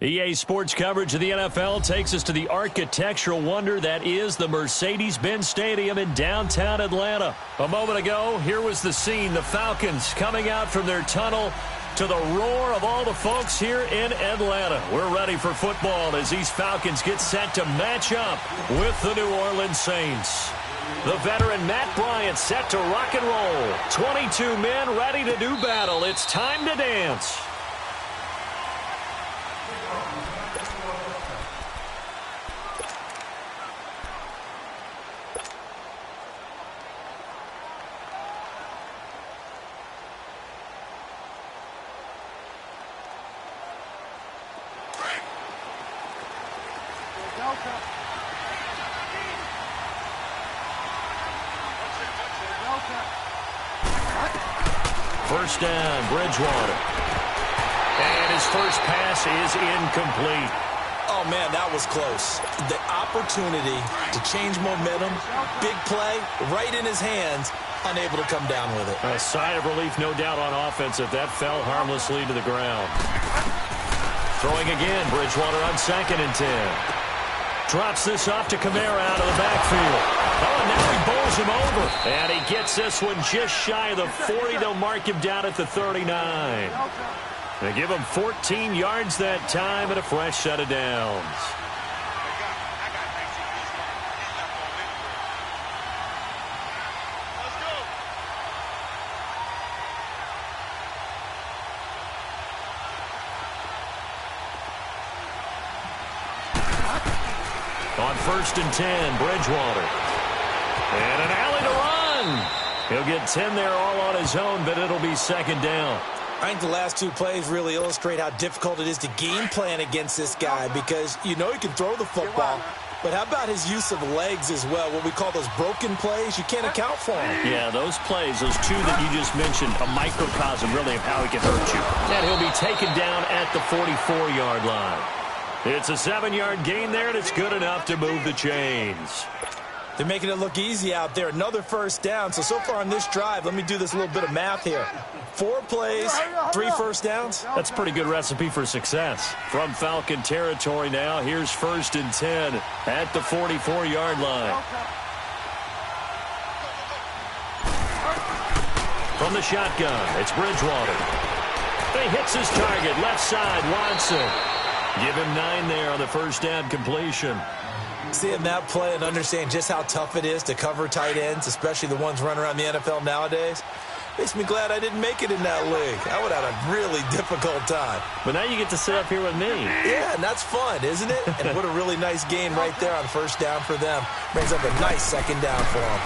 EA Sports coverage of the NFL takes us to the architectural wonder that is the Mercedes-Benz Stadium in downtown Atlanta. A moment ago, here was the scene. The Falcons coming out from their tunnel to the roar of all the folks here in Atlanta. We're ready for football as these Falcons get set to match up with the New Orleans Saints. The veteran Matt Bryant set to rock and roll. 22 men ready to do battle. It's time to dance. First down, Bridgewater. And his first pass is incomplete. Oh, man, that was close. The opportunity to change momentum, big play, right in his hands, unable to come down with it. A sigh of relief, no doubt, on offense if that fell harmlessly to the ground. Throwing again, Bridgewater on 2nd and 10. Drops this off to Kamara out of the backfield. Oh, and now he bowls him over. And he gets this one just shy of the 40. They'll mark him down at the 39. They give him 14 yards that time and a fresh set of downs. On 1st and 10, Bridgewater. And an alley to run. He'll get 10 there all on his own, but it'll be 2nd down. I think the last two plays really illustrate how difficult it is to game plan against this guy because you know he can throw the football, but how about his use of legs as well? What we call those broken plays, you can't account for them. Yeah, those plays, those two that you just mentioned, a microcosm really of how he can hurt you. And he'll be taken down at the 44-yard line. It's a 7-yard gain there, and it's good enough to move the chains. They're making it look easy out there. Another first down. So far on this drive, let me do this little bit of math here. 4 plays, 3 first downs. That's a pretty good recipe for success. From Falcon territory now, here's 1st and 10 at the 44-yard line. From the shotgun, it's Bridgewater. He hits his target, left side, Watson. Give him 9 there on the first down completion. Seeing that play and understand just how tough it is to cover tight ends, especially the ones running around the NFL nowadays, makes me glad I didn't make it in that league. I would have had a really difficult time. But now you get to sit up here with me. Yeah, and that's fun, isn't it? And what a really nice game right there on 1st down for them. Brings up a nice 2nd down for them.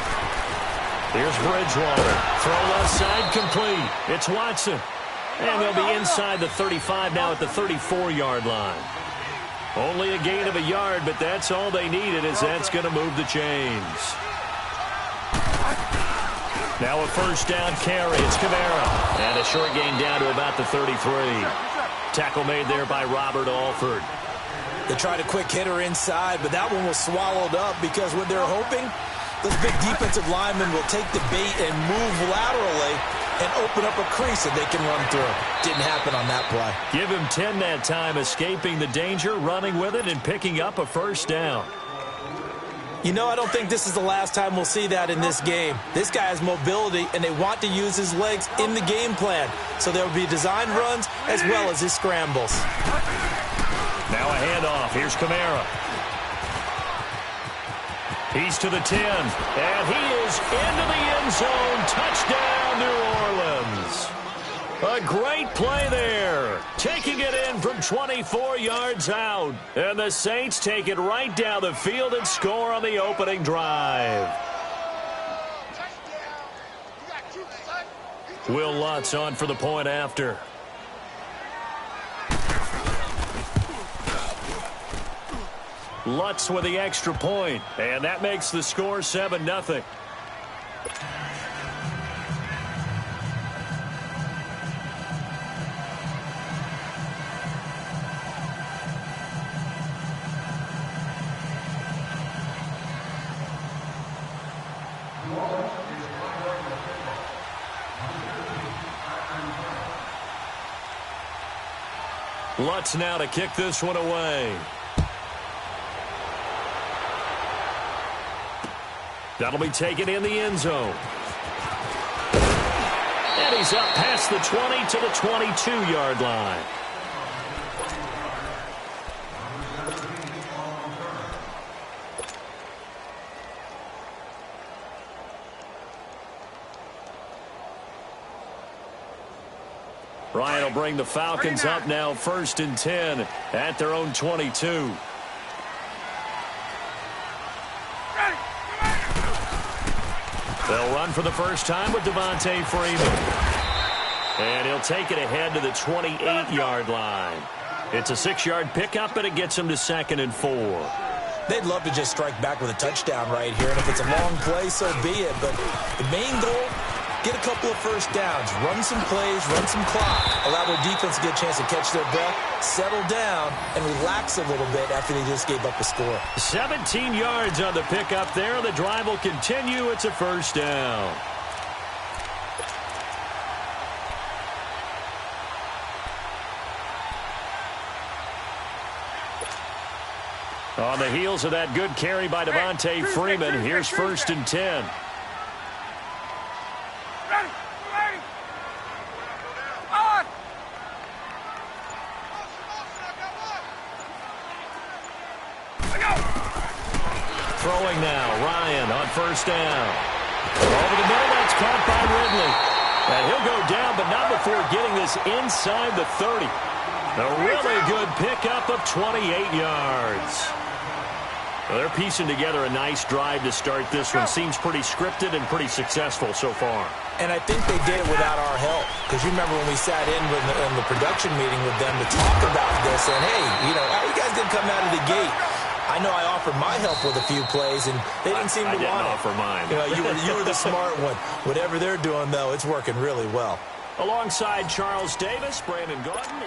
Here's Bridgewater. Throw left side complete. It's Watson. And they'll be inside the 35 now at the 34-yard line. Only a gain of a yard, but that's all they needed as that's going to move the chains. Now a first down carry. It's Kamara. And a short gain down to about the 33. Tackle made there by Robert Alford. They tried a quick hitter inside, but that one was swallowed up because what they're hoping, those big defensive linemen will take the bait and move laterally and open up a crease that they can run through. Didn't happen on that play. Give him 10 that time, escaping the danger, running with it, and picking up a first down. You know, I don't think this is the last time we'll see that in this game. This guy has mobility, and they want to use his legs in the game plan. So there will be design runs as well as his scrambles. Now a handoff. Here's Kamara. He's to the 10, and he is into the end zone. Touchdown, New Orleans. A great play there. Taking it in from 24 yards out. And the Saints take it right down the field and score on the opening drive. Will Lutz on for the point after. Lutz with the extra point, and that makes the score 7-0. Lutz now to kick this one away. That'll be taken in the end zone. And he's up past the 20 to the 22-yard line. Ryan will bring the Falcons up now 1st and 10 at their own 22. They'll run for the first time with Devontae Freeman. And he'll take it ahead to the 28-yard line. It's a 6-yard pickup, and it gets him to 2nd and 4. They'd love to just strike back with a touchdown right here, and if it's a long play, so be it. But the main goal, get a couple of first downs, run some plays, run some clock, allow their defense to get a chance to catch their breath, settle down, and relax a little bit after they just gave up a score. 17 yards on the pickup there. The drive will continue. It's a first down. On the heels of that good carry by Devontae Freeman, here's 1st and 10. Throwing now, Ryan on 1st down. Over the middle, that's caught by Ridley. And he'll go down, but not before getting this inside the 30. A really good pickup of 28 yards. Well, they're piecing together a nice drive to start this one. Seems pretty scripted and pretty successful so far. And I think they did it without our help. Because you remember when we sat in the production meeting with them to talk about this. And, hey, how you guys didn't come out of the gate? I know I offered my help with a few plays, and they didn't seem to want it. I didn't offer mine. You were the smart one. Whatever they're doing, though, it's working really well. Alongside Charles Davis, Brandon Gordon.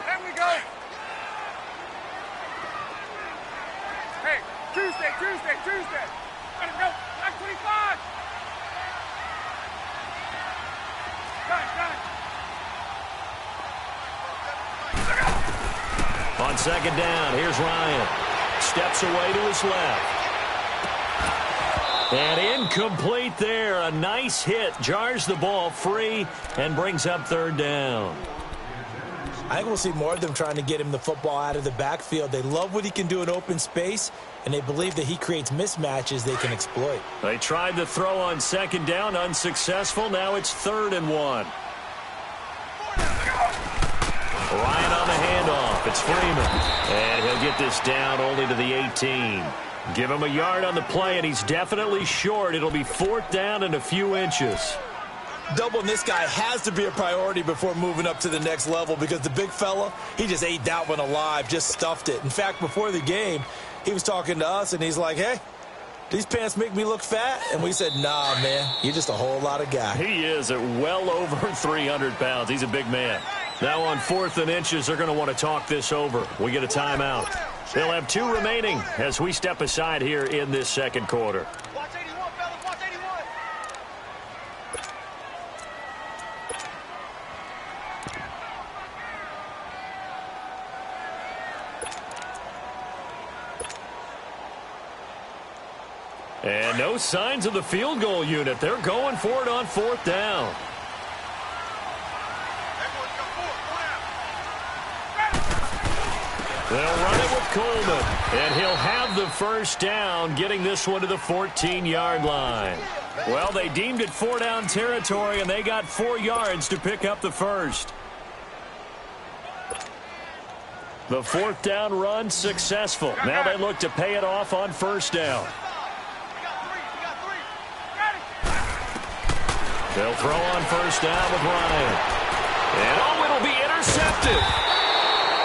There we go. Hey, Tuesday. Let it go. 9:25. Got it. On 2nd down, here's Ryan. Steps away to his left. And incomplete there. A nice hit. Jars the ball free and brings up 3rd down. I think we'll see more of them trying to get him the football out of the backfield. They love what he can do in open space, and they believe that he creates mismatches they can exploit. They tried the throw on 2nd down, unsuccessful. Now it's 3rd and 1. Ryan on the handoff. It's Freeman. And he'll get this down only to the 18. Give him a yard on the play, and he's definitely short. It'll be 4th down and a few inches. Doubling this guy has to be a priority before moving up to the next level because the big fella, he just ate that one alive, just stuffed it. In fact, before the game, he was talking to us, and he's like, hey, these pants make me look fat? And we said, nah, man, you're just a whole lot of guy. He is at well over 300 pounds. He's a big man. Now on 4th and inches, they're going to want to talk this over. We get a timeout. They'll have 2 remaining as we step aside here in this 2nd quarter. Watch 81, fellas. Watch 81. And no signs of the field goal unit. They're going for it on 4th down. They'll run it with Coleman, and he'll have the 1st down, getting this one to the 14-yard line. Well, they deemed it 4-down territory, and they got 4 yards to pick up the 1st. The 4th down run successful. Now they look to pay it off on 1st down. They'll throw on 1st down with Ryan. And it'll be intercepted.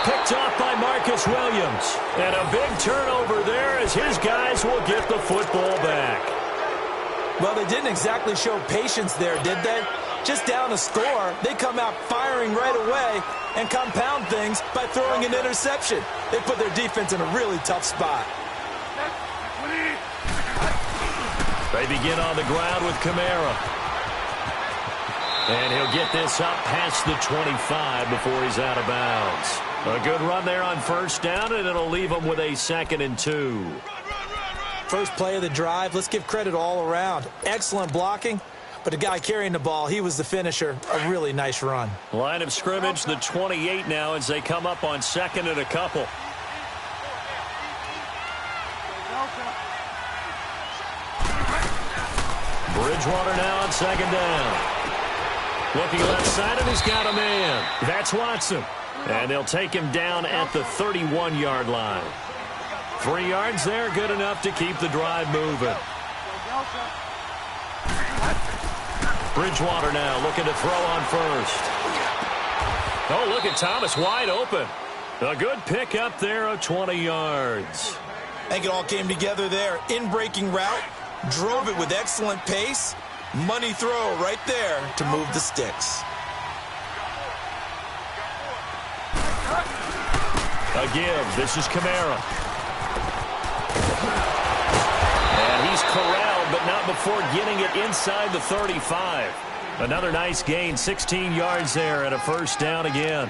Picked off by Marcus Williams. And a big turnover there as his guys will get the football back. Well, they didn't exactly show patience there, did they? Just down a score, they come out firing right away and compound things by throwing an interception. They put their defense in a really tough spot. They begin on the ground with Kamara. And he'll get this up past the 25 before he's out of bounds. A good run there on first down, and it'll leave him with a 2nd and 2. First play of the drive, let's give credit all around. Excellent blocking, but the guy carrying the ball, he was the finisher. A really nice run. Line of scrimmage, the 28 now as they come up on 2nd and a couple. Bridgewater now on 2nd down. Looking left side, and he's got a man. That's Watson. And they'll take him down at the 31-yard line. 3 yards there, good enough to keep the drive moving. Bridgewater now looking to throw on first. Oh, look at Thomas wide open. A good pick up there of 20 yards. I think it all came together there. In-breaking route, drove it with excellent pace. Money throw right there to move the sticks. A give. This is Kamara. And he's corralled, but not before getting it inside the 35. Another nice gain, 16 yards there, and a first down again.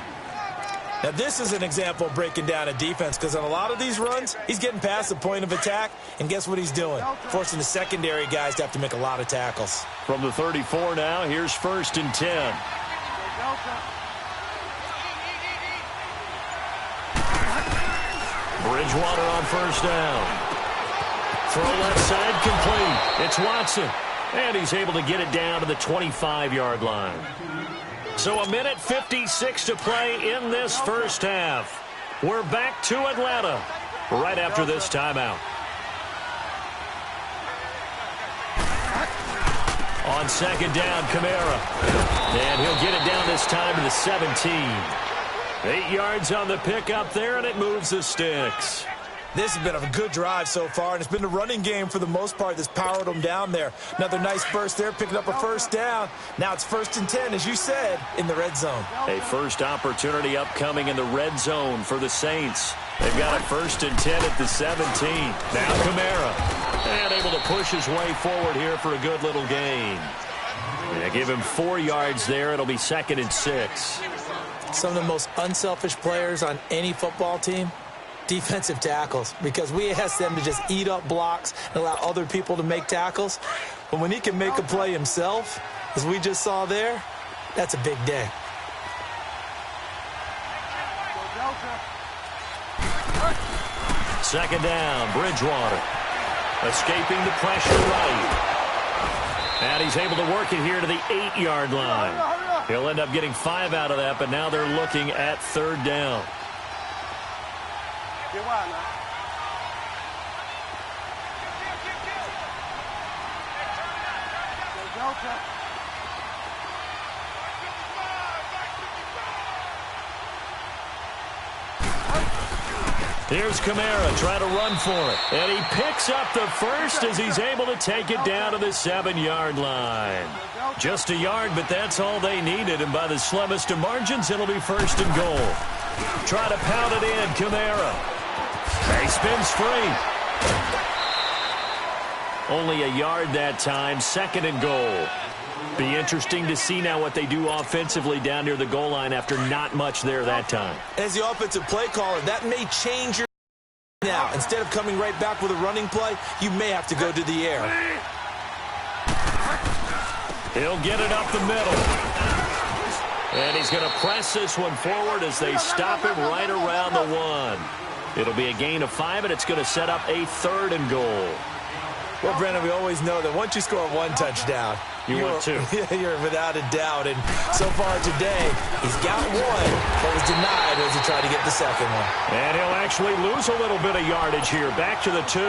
Now, this is an example of breaking down a defense, because on a lot of these runs, he's getting past the point of attack, and guess what he's doing? Forcing the secondary guys to have to make a lot of tackles. From the 34 now, here's 1st and 10. Bridgewater on first down. Throw left side complete. It's Watson, and he's able to get it down to the 25-yard line. So a minute 56 to play in this first half. We're back to Atlanta right after this timeout. On 2nd down, Kamara. And he'll get it down this time to the 17. 8 yards on the pickup there, and it moves the sticks. This has been a good drive so far, and it's been the running game for the most part that's powered them down there. Another nice burst there, picking up a first down. Now it's 1st and 10, as you said, in the red zone. A first opportunity upcoming in the red zone for the Saints. They've got a 1st and 10 at the 17. Now Kamara. And able to push his way forward here for a good little gain. Yeah, give him 4 yards there. It'll be 2nd and 6. Some of the most unselfish players on any football team, defensive tackles, because we ask them to just eat up blocks and allow other people to make tackles. But when he can make a play himself, as we just saw there, that's a big day. Second down, Bridgewater. Escaping the pressure right. And he's able to work it here to the 8-yard line. He'll end up getting 5 out of that, but now they're looking at 3rd down. Here's Kamara trying to run for it. And he picks up the first as he's able to take it down to the 7-yard line. Just a yard, but that's all they needed. And by the slimmest of margins, it'll be 1st and goal. Try to pound it in, Kamara. He spins free. Only a yard that time, 2nd and goal. Be interesting to see now what they do offensively down near the goal line after not much there that time. As the offensive play caller, that may change your now. Instead of coming right back with a running play, you may have to go to the air. He'll get it up the middle. And he's going to press this one forward as they stop him right around the 1. It'll be a gain of 5, and it's going to set up a 3rd and goal. Well, Brandon, we always know that once you score 1 touchdown, you're 2. You're without a doubt. And so far today, he's got 1, but was denied as he tried to get the 2nd one. And he'll actually lose a little bit of yardage here. Back to the 2.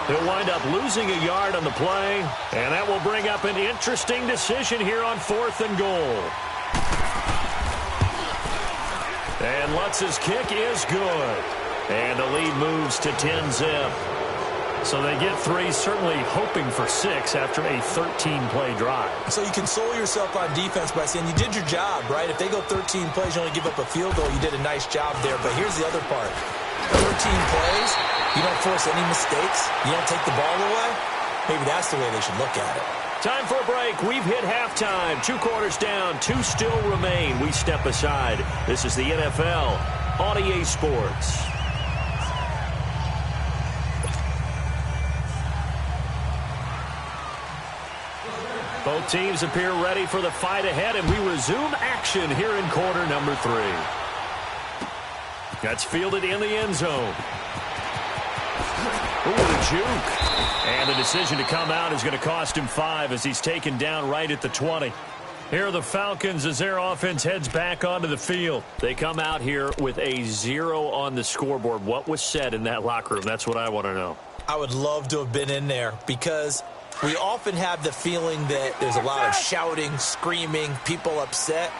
He'll wind up losing a yard on the play, and that will bring up an interesting decision here on 4th and goal. And Lutz's kick is good. And the lead moves to 10-zip. So they get 3, certainly hoping for 6 after a 13-play drive. So you console yourself on defense by saying you did your job, right? If they go 13 plays, you only give up a field goal, you did a nice job there. But here's the other part. 13 plays, you don't force any mistakes, you don't take the ball away. Maybe that's the way they should look at it. Time for a break. We've hit halftime. 2 quarters down. 2 still remain. We step aside. This is the NFL on EA Sports. Both teams appear ready for the fight ahead, and we resume action here in quarter number 3. That's fielded in the end zone. Ooh, what a juke. And the decision to come out is going to cost him 5 as he's taken down right at the 20. Here are the Falcons as their offense heads back onto the field. They come out here with a 0 on the scoreboard. What was said in that locker room? That's what I want to know. I would love to have been in there because we often have the feeling that there's a lot of shouting, screaming, people upset.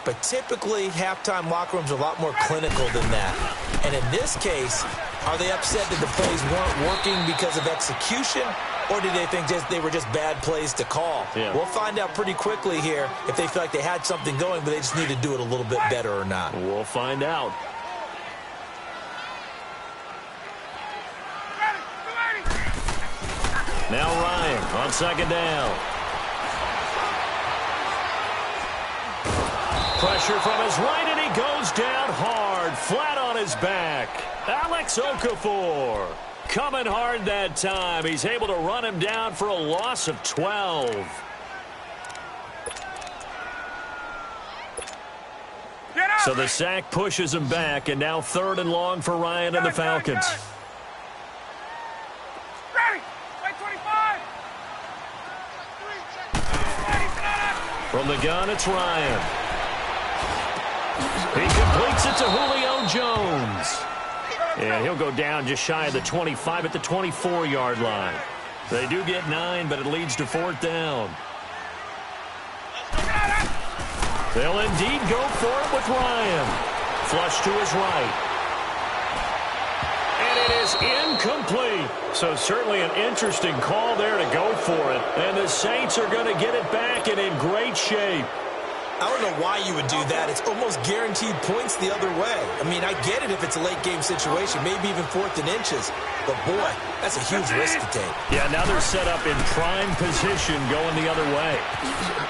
But typically, halftime locker rooms are a lot more clinical than that. And in this case, are they upset that the plays weren't working because of execution? Or did they think they were just bad plays to call? Yeah. We'll find out pretty quickly here if they feel like they had something going, but they just need to do it a little bit better or not. We'll find out. Now Ryan on second down. Pressure from his right, and he goes down hard, flat on his back. Alex Okafor coming hard that time. He's able to run him down for a loss of 12. So the sack pushes him back, and now 3rd and long for Ryan and the Falcons. From the gun, it's Ryan. He completes it to Julio Jones. And he'll go down just shy of the 25 at the 24-yard line. They do get 9, but it leads to 4th down. They'll indeed go for it with Ryan. Flush to his right. And it is incomplete. So certainly an interesting call there to go for it. And the Saints are going to get it back and in great shape. I don't know why you would do that. It's almost guaranteed points the other way. I mean, I get it if it's a late-game situation, maybe even 4th and inches. But, boy, that's a huge risk to take. Yeah, now they're set up in prime position going the other way.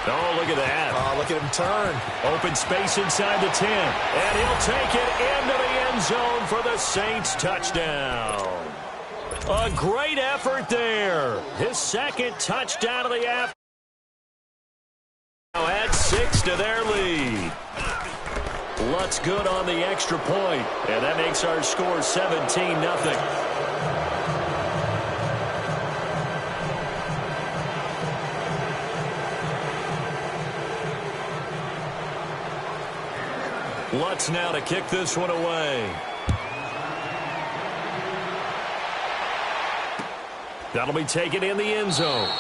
Oh, look at that. Oh, look at him turn. Open space inside the 10. And he'll take it into the end zone for the Saints touchdown. A great effort there. His 2nd touchdown of the afternoon. Now add 6 to their lead. Lutz good on the extra point, and that makes our score 17-0. Lutz now to kick this one away. That'll be taken in the end zone.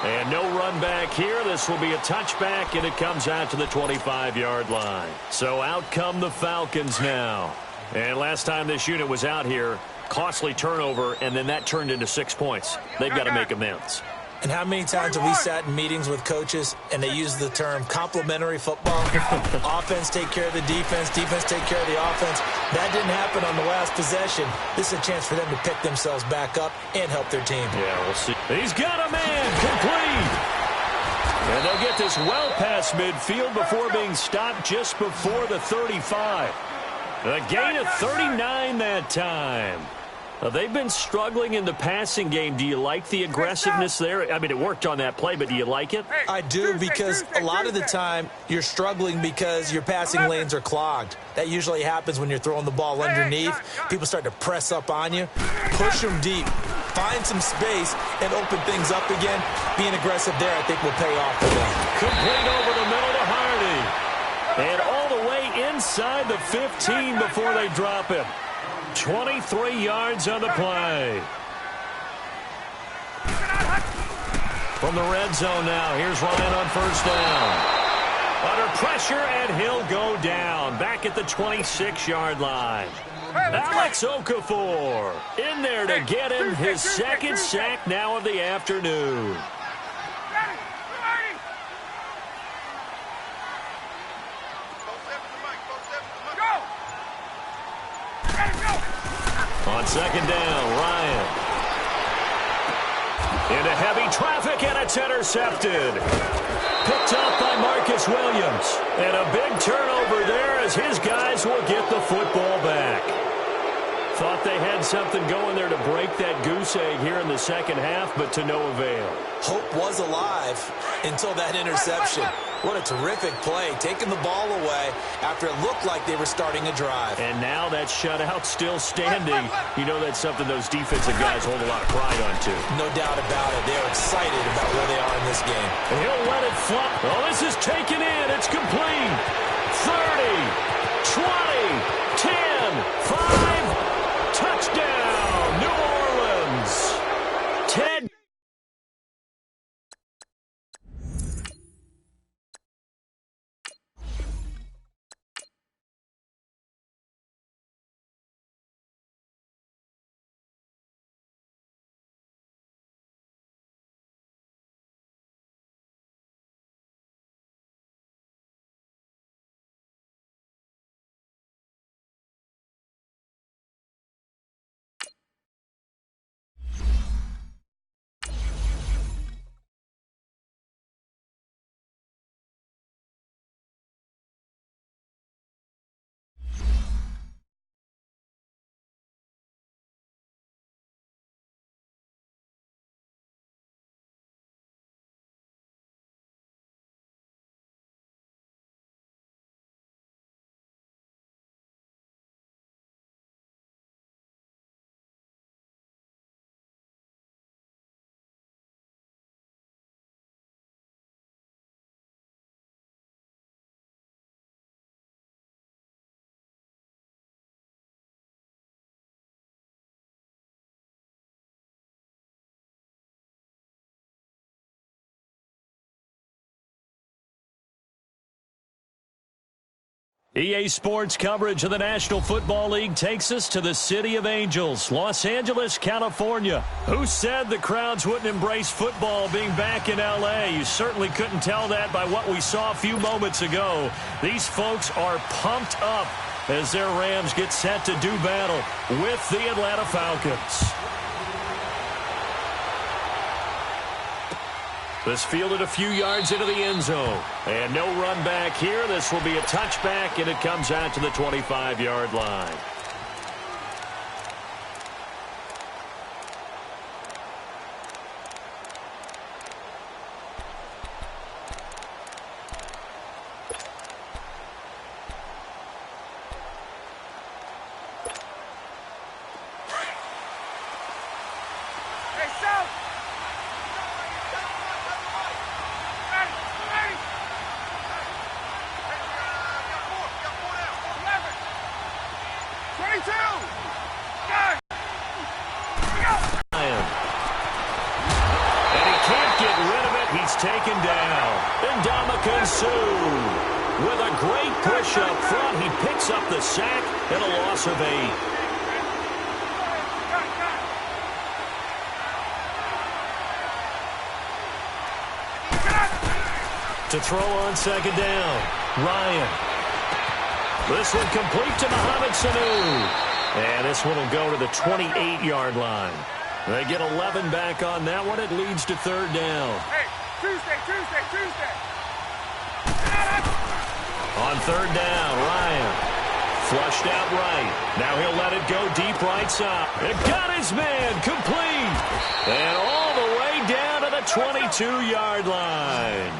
And no run back here. This will be a touchback, and it comes out to the 25-yard line. So out come the Falcons now. And last time this unit was out here, costly turnover, and then that turned into 6 points. They've got to make amends. And how many times have we sat in meetings with coaches and they use the term complementary football? Offense take care of the defense, defense take care of the offense. That didn't happen on the last possession. This is a chance for them to pick themselves back up and help their team. Yeah, we'll see. He's got a man complete. And they'll get this well past midfield before being stopped just before the 35. A gain of 39 that time. They've been struggling in the passing game. Do you like the aggressiveness there? I mean, it worked on that play, but do you like it? I do, because a lot of the time you're struggling because your passing lanes are clogged. That usually happens when you're throwing the ball underneath. People start to press up on you. Push them deep. Find some space and open things up again. Being aggressive there, I think, will pay off for them. Complete over the middle to Hardy. And all the way inside the 15 before they drop him. 23 yards on the play. From the red zone now, here's Ryan on 1st down. Under pressure, and he'll go down. Back at the 26-yard line. Alex Okafor in there to get him his 2nd sack now of the afternoon. On 2nd down, Ryan. Into heavy traffic and a It's intercepted. Picked up by Marcus Williams. And a big turnover there as his guys will get the football back. Thought they had something going there to break that goose egg here in the second half, but to no avail. Hope was alive until that interception. What a terrific play, taking the ball away after it looked like they were starting a drive. And now that shutout still standing. You know that's something those defensive guys hold a lot of pride on, too. No doubt about it. They're excited about where they are in this game. And he'll let it flop. Oh, this is taken in. It's complete. 30, 20, 10, 5. Touchdown, New Orleans. 10. EA Sports coverage of the National Football League takes us to the City of Angels, Los Angeles, California. Who said the crowds wouldn't embrace football being back in L.A.? You certainly couldn't tell that by what we saw a few moments ago. These folks are pumped up as their Rams get set to do battle with the Atlanta Falcons. This fielded a few yards into the end zone. And no run back here. This will be a touchback, and it comes out to the 25-yard line. Taken down. Ndamukong Suh with a great push up front. He picks up the sack and a loss of 8. To throw on second down, Ryan. This one complete to Mohamed Sanu. And this one will go to the 28-yard line. They get 11 back on that one. It leads to third down. Tuesday. On third down, Ryan flushed out right. Now he'll let it go deep right side. It got his man complete. And all the way down to the 22-yard line.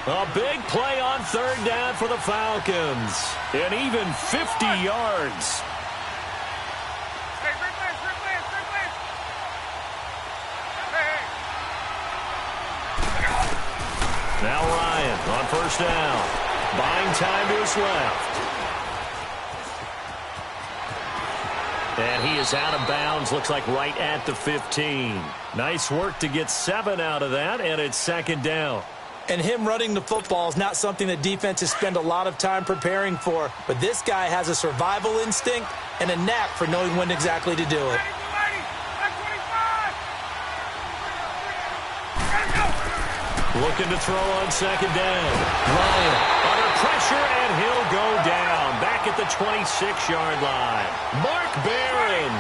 A big play on third down for the Falcons. And even 50 yards. Now Ryan on first down. Buying time to his left. And he is out of bounds. Looks like right at the 15. Nice work to get 7 out of that, and it's second down. And him running the football is not something that defenses spend a lot of time preparing for. But this guy has a survival instinct and a knack for knowing when exactly to do it. Looking to throw on second down. Ryan under pressure, and he'll go down. Back at the 26-yard line. Mark Barron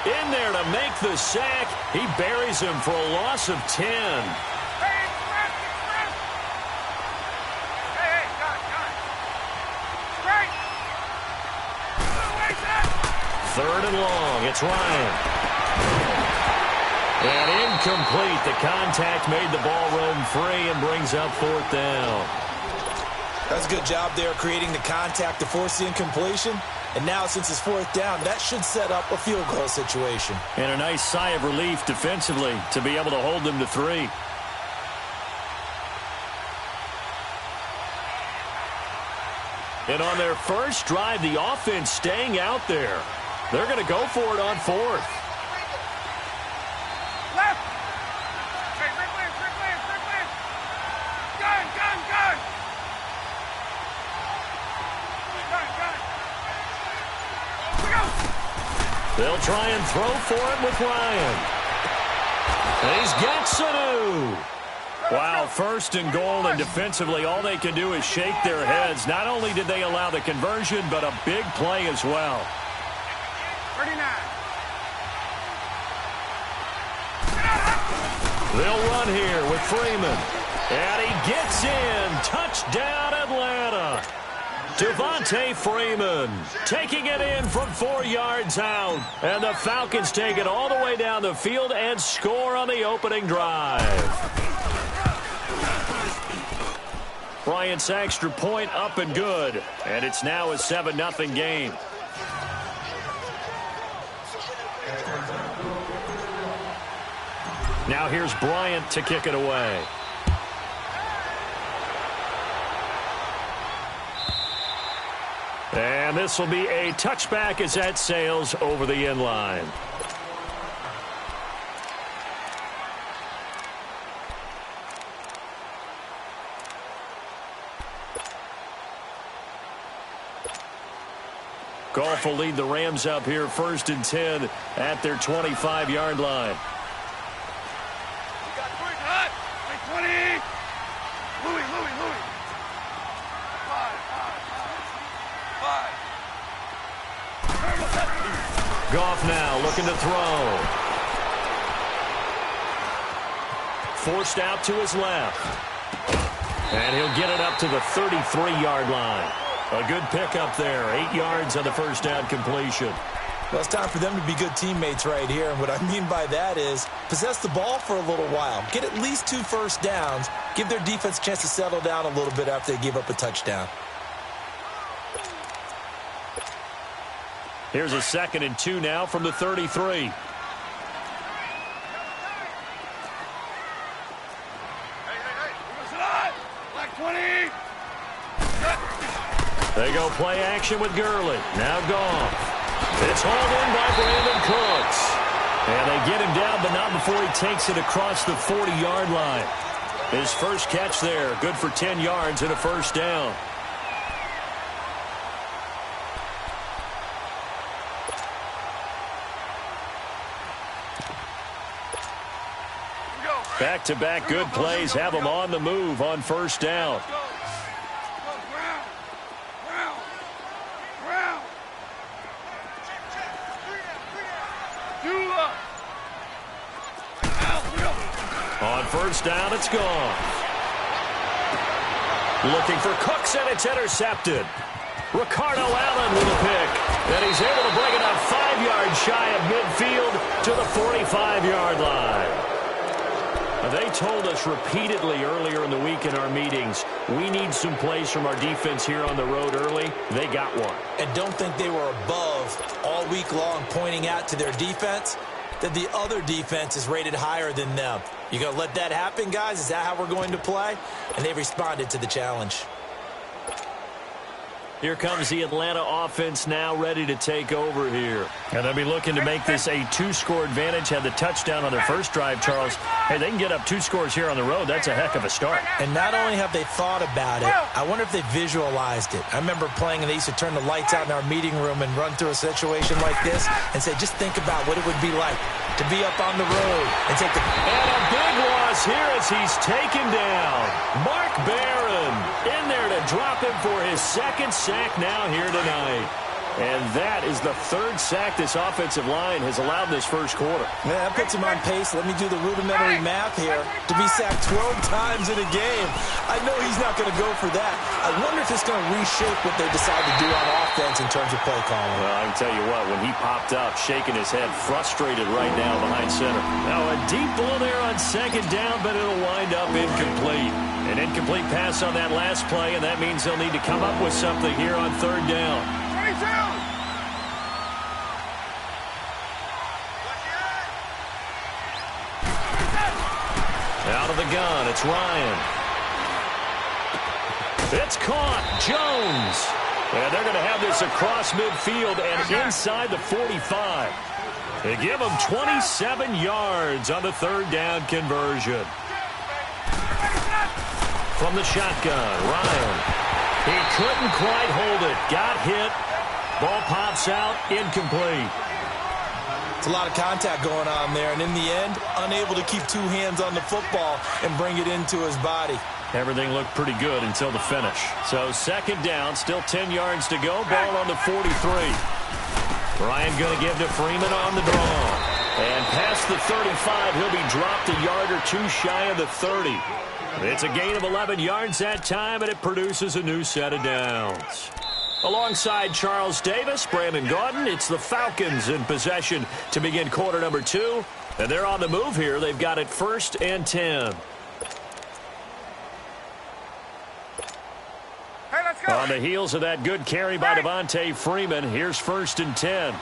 in there to make the sack. He buries him for a loss of 10. 3rd and long. It's Ryan. And incomplete. The contact made the ball roam free and brings up 4th down. That's a good job there creating the contact to force the incompletion. And now since it's 4th down, that should set up a field goal situation. And a nice sigh of relief defensively to be able to hold them to 3. And on their first drive, the offense staying out there. They're going to go for it on 4th. Left. Hey, Rick Lance. Gun. Gun. Go. They'll try and throw for it with Ryan. And he's got Sanu. Wow, 1st and goal, and defensively all they can do is shake their heads. Not only did they allow the conversion, but a big play as well. 39. They'll run here with Freeman. And he gets in. Touchdown, Atlanta. Devontae Freeman taking it in from 4 yards out. And the Falcons take it all the way down the field and score on the opening drive. Bryant's extra point up and good. And it's now a 7-0 game. Now here's Bryant to kick it away. And this will be a touchback as that sails over the end line. Goff will lead the Rams up here 1st and 10 at their 25-yard line. We got 20. Louis. 5. Goff now looking to throw. Forced out to his left. And he'll get it up to the 33-yard line. A good pickup there. 8 yards on the first down completion. Well, it's time for them to be good teammates right here. And what I mean by that is possess the ball for a little while. Get at least 2 first downs. Give their defense a chance to settle down a little bit after they give up a touchdown. Here's a 2nd and 2 now from the 33. Like 20. They go play action with Gurley. Now Goff. It's hauled in by Brandon Cooks. And they get him down, but not before he takes it across the 40-yard line. His first catch there, good for 10 yards and a first down. Back-to-back good plays have them on the move on first down. On first down, it's gone. Looking for Cooks, and it's intercepted. Ricardo Allen with a pick. And he's able to bring it up 5 yards shy of midfield to the 45-yard line. They told us repeatedly earlier in the week in our meetings, we need some plays from our defense here on the road early. They got one. And don't think they were above all week long pointing out to their defense that the other defense is rated higher than them. You going to let that happen, guys? Is that how we're going to play? And they responded to the challenge. Here comes the Atlanta offense now ready to take over here. And they'll be looking to make this a 2-score advantage. Had the touchdown on their first drive, Charles. Hey, they can get up 2 scores here on the road. That's a heck of a start. And not only have they thought about it, I wonder if they visualized it. I remember playing and they used to turn the lights out in our meeting room and run through a situation like this and say, just think about what it would be like to be up on the road and take the... And a big loss here as he's taken down. Mark Barron in there to drop him for his second sack now here tonight. And that is the third sack this offensive line has allowed in this first quarter. Yeah, that puts him on pace. Let me do the rudimentary math here. To be sacked 12 times in a game. I know he's not going to go for that. I wonder if it's going to reshape what they decide to do on offense in terms of play calling. Well, I can tell you what, when he popped up, shaking his head, frustrated right now behind center. Now a deep ball there on second down, but it'll wind up incomplete. An incomplete pass on that last play, and that means they'll need to come up with something here on third down. 22! Out of the gun, it's Ryan. It's caught. Jones. And they're going to have this across midfield and inside the 45. They give them 27 yards on the third down conversion. From the shotgun, Ryan. He couldn't quite hold it. Got hit. Ball pops out. Incomplete. It's a lot of contact going on there, and in the end, unable to keep two hands on the football and bring it into his body. Everything looked pretty good until the finish. So second down, still 10 yards to go. Ball on the 43. Ryan going to give to Freeman on the draw. And past the 35, he'll be dropped a yard or two shy of the 30. It's a gain of 11 yards that time, and it produces a new set of downs. Alongside Charles Davis, Brandon Gaudin, it's the Falcons in possession to begin quarter number 2. And they're on the move here. They've got it 1st and 10. Hey, let's go! On the heels of that good carry by Devontae Freeman, here's 1st and 10.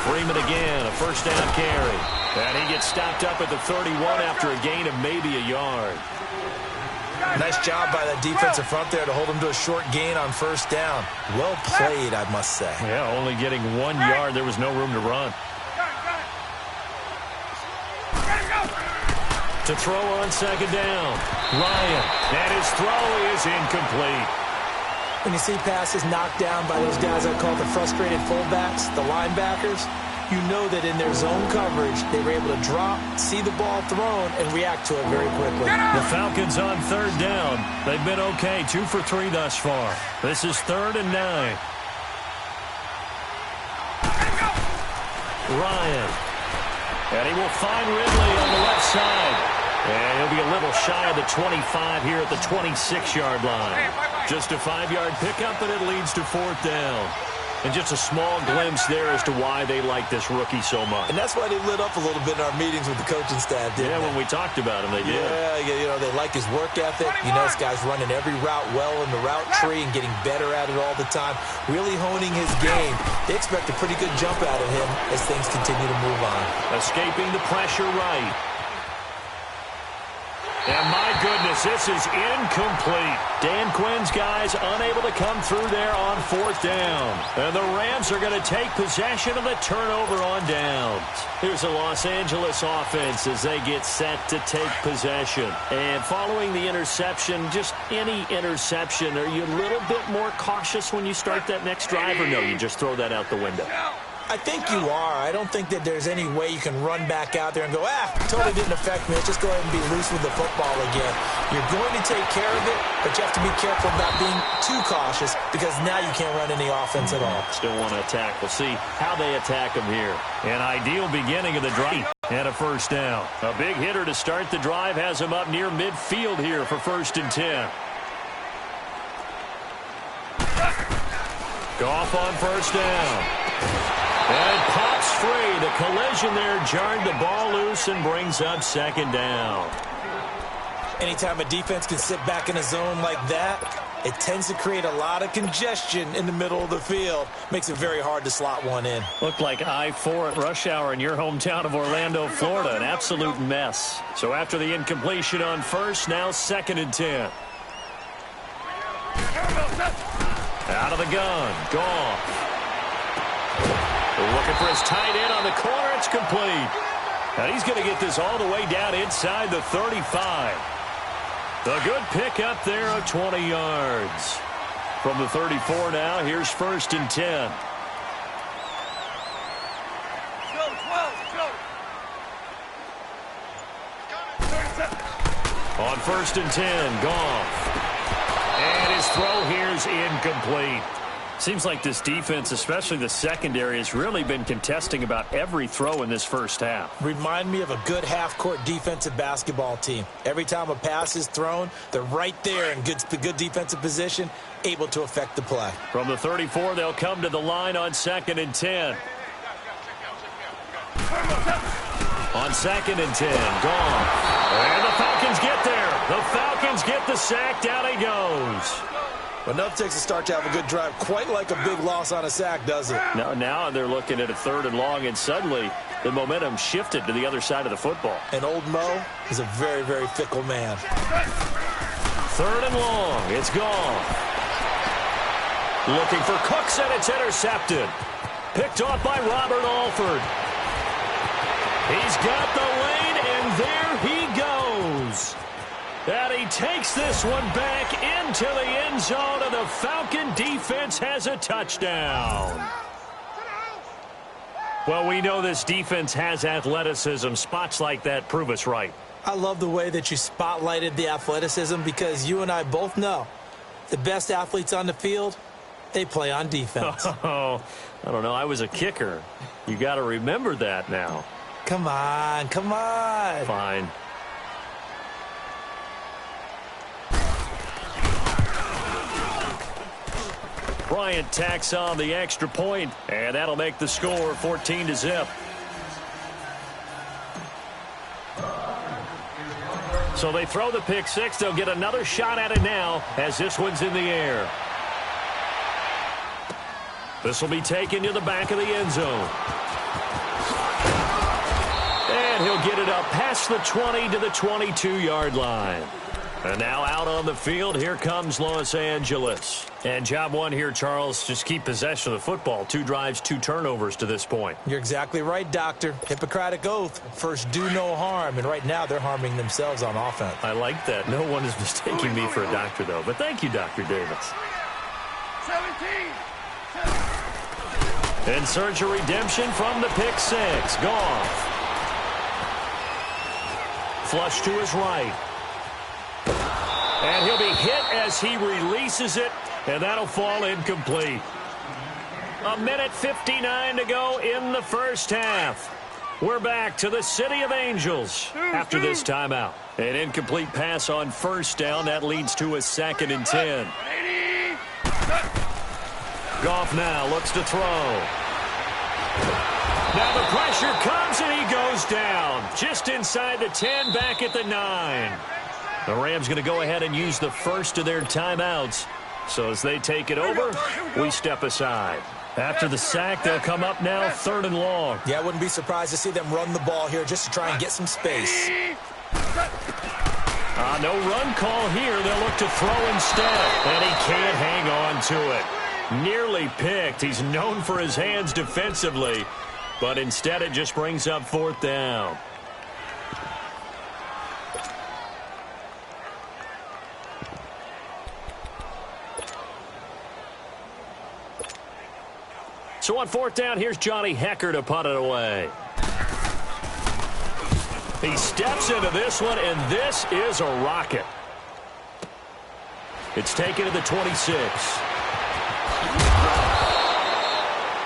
Freeman again, a first down carry. And he gets stopped up at the 31 after a gain of maybe a yard. Nice job by that defensive front there to hold him to a short gain on first down. Well played, I must say. Yeah, only getting 1 yard. There was no room to run. To throw on second down. Ryan, and his throw is incomplete. When you see passes knocked down by those guys I call the frustrated fullbacks, the linebackers, you know that in their zone coverage, they were able to drop, see the ball thrown, and react to it very quickly. The Falcons on third down. They've been okay, 2 for 3 thus far. This is 3rd and 9. Ryan. And he will find Ridley on the left side. And he'll be a little shy of the 25 here at the 26-yard line. Just a 5-yard pickup, but it leads to 4th down. And just a small glimpse there as to why they like this rookie so much. And that's why they lit up a little bit in our meetings with the coaching staff, didn't they? When we talked about him, they did. Yeah, you know, they like his work ethic. You know, this guy's running every route well in the route tree and getting better at it all the time, really honing his game. They expect a pretty good jump out of him as things continue to move on. Escaping the pressure right. And my goodness, this is incomplete. Dan Quinn's guys unable to come through there on 4th down. And the Rams are going to take possession of the turnover on downs. Here's the Los Angeles offense as they get set to take possession. And following the interception, just any interception, are you a little bit more cautious when you start that next drive, or no, you just throw that out the window? I think you are. I don't think that there's any way you can run back out there and go, totally didn't affect me. Let's just go ahead and be loose with the football again. You're going to take care of it, but you have to be careful about being too cautious because now you can't run any offense at all. Still want to attack. We'll see how they attack them here. An ideal beginning of the drive and a first down. A big hitter to start the drive has him up near midfield here for 1st and 10. Goff on first down. And pops free. The collision there jarred the ball loose and brings up second down. Anytime a defense can sit back in a zone like that, it tends to create a lot of congestion in the middle of the field. Makes it very hard to slot one in. Looked like I-4 at rush hour in your hometown of Orlando, Florida. An absolute mess. So after the incompletion on first, now 2nd and 10. Out of the gun. Goff. Looking for his tight end on the corner. It's complete. And he's going to get this all the way down inside the 35. A good pickup there of 20 yards. From the 34 now, here's 1st and 10. On 1st and 10, Goff. And his throw here's incomplete. Seems like this defense, especially the secondary, has really been contesting about every throw in this first half. Remind me of a good half-court defensive basketball team. Every time a pass is thrown, they're right there in good defensive position, able to affect the play. From the 34, they'll come to the line on 2nd and 10. On 2nd and 10, Goff. And the Falcons get there. The Falcons get the sack. Down he goes. Enough takes a start to have a good drive. Quite like a big loss on a sack, does it? Now they're looking at a 3rd and long, and suddenly the momentum shifted to the other side of the football. And old Mo is a very, very fickle man. 3rd and long. It's Goff. Looking for Cooks, and it's intercepted. Picked off by Robert Alford. He's got the lane, and there he goes. And he takes this one back into the end zone, and the Falcon defense has a touchdown. Well, we know this defense has athleticism. Spots like that prove us right. I love the way that you spotlighted the athleticism, because you and I both know the best athletes on the field, they play on defense. Oh, I don't know. I was a kicker. You got to remember that now. Come on, come on. Fine. Bryant tacks on the extra point, and that'll make the score 14-0. So they throw the pick six. They'll get another shot at it now as this one's in the air. This will be taken to the back of the end zone. And he'll get it up past the 20 to the 22-yard line. And now out on the field, here comes Los Angeles. And job one here, Charles, just keep possession of the football. 2 drives, 2 turnovers to this point. You're exactly right, Doctor. Hippocratic oath. First, do no harm. And right now, they're harming themselves on offense. I like that. No one is mistaking me for a doctor, though. But thank you, Dr. Davis. 17. In search of redemption from the pick six. Goff. Flush to his right. And he'll be hit as he releases it, and that'll fall incomplete. 1:59 to go in the first half. We're back to the City of Angels after this timeout. An incomplete pass on first down. That leads to a 2nd and 10. Goff now looks to throw. Now the pressure comes, and he goes down. Just inside the 10, back at the 9. The Rams going to go ahead and use the first of their timeouts. So as they take it over, we step aside. After the sack, they'll come up now 3rd and long. Yeah, I wouldn't be surprised to see them run the ball here just to try and get some space. No run call here. They'll look to throw instead. And he can't hang on to it. Nearly picked. He's known for his hands defensively. But instead it just brings up 4th down. So on 4th down, here's Johnny Hecker to punt it away. He steps into this one, and this is a rocket. It's taken to the 26.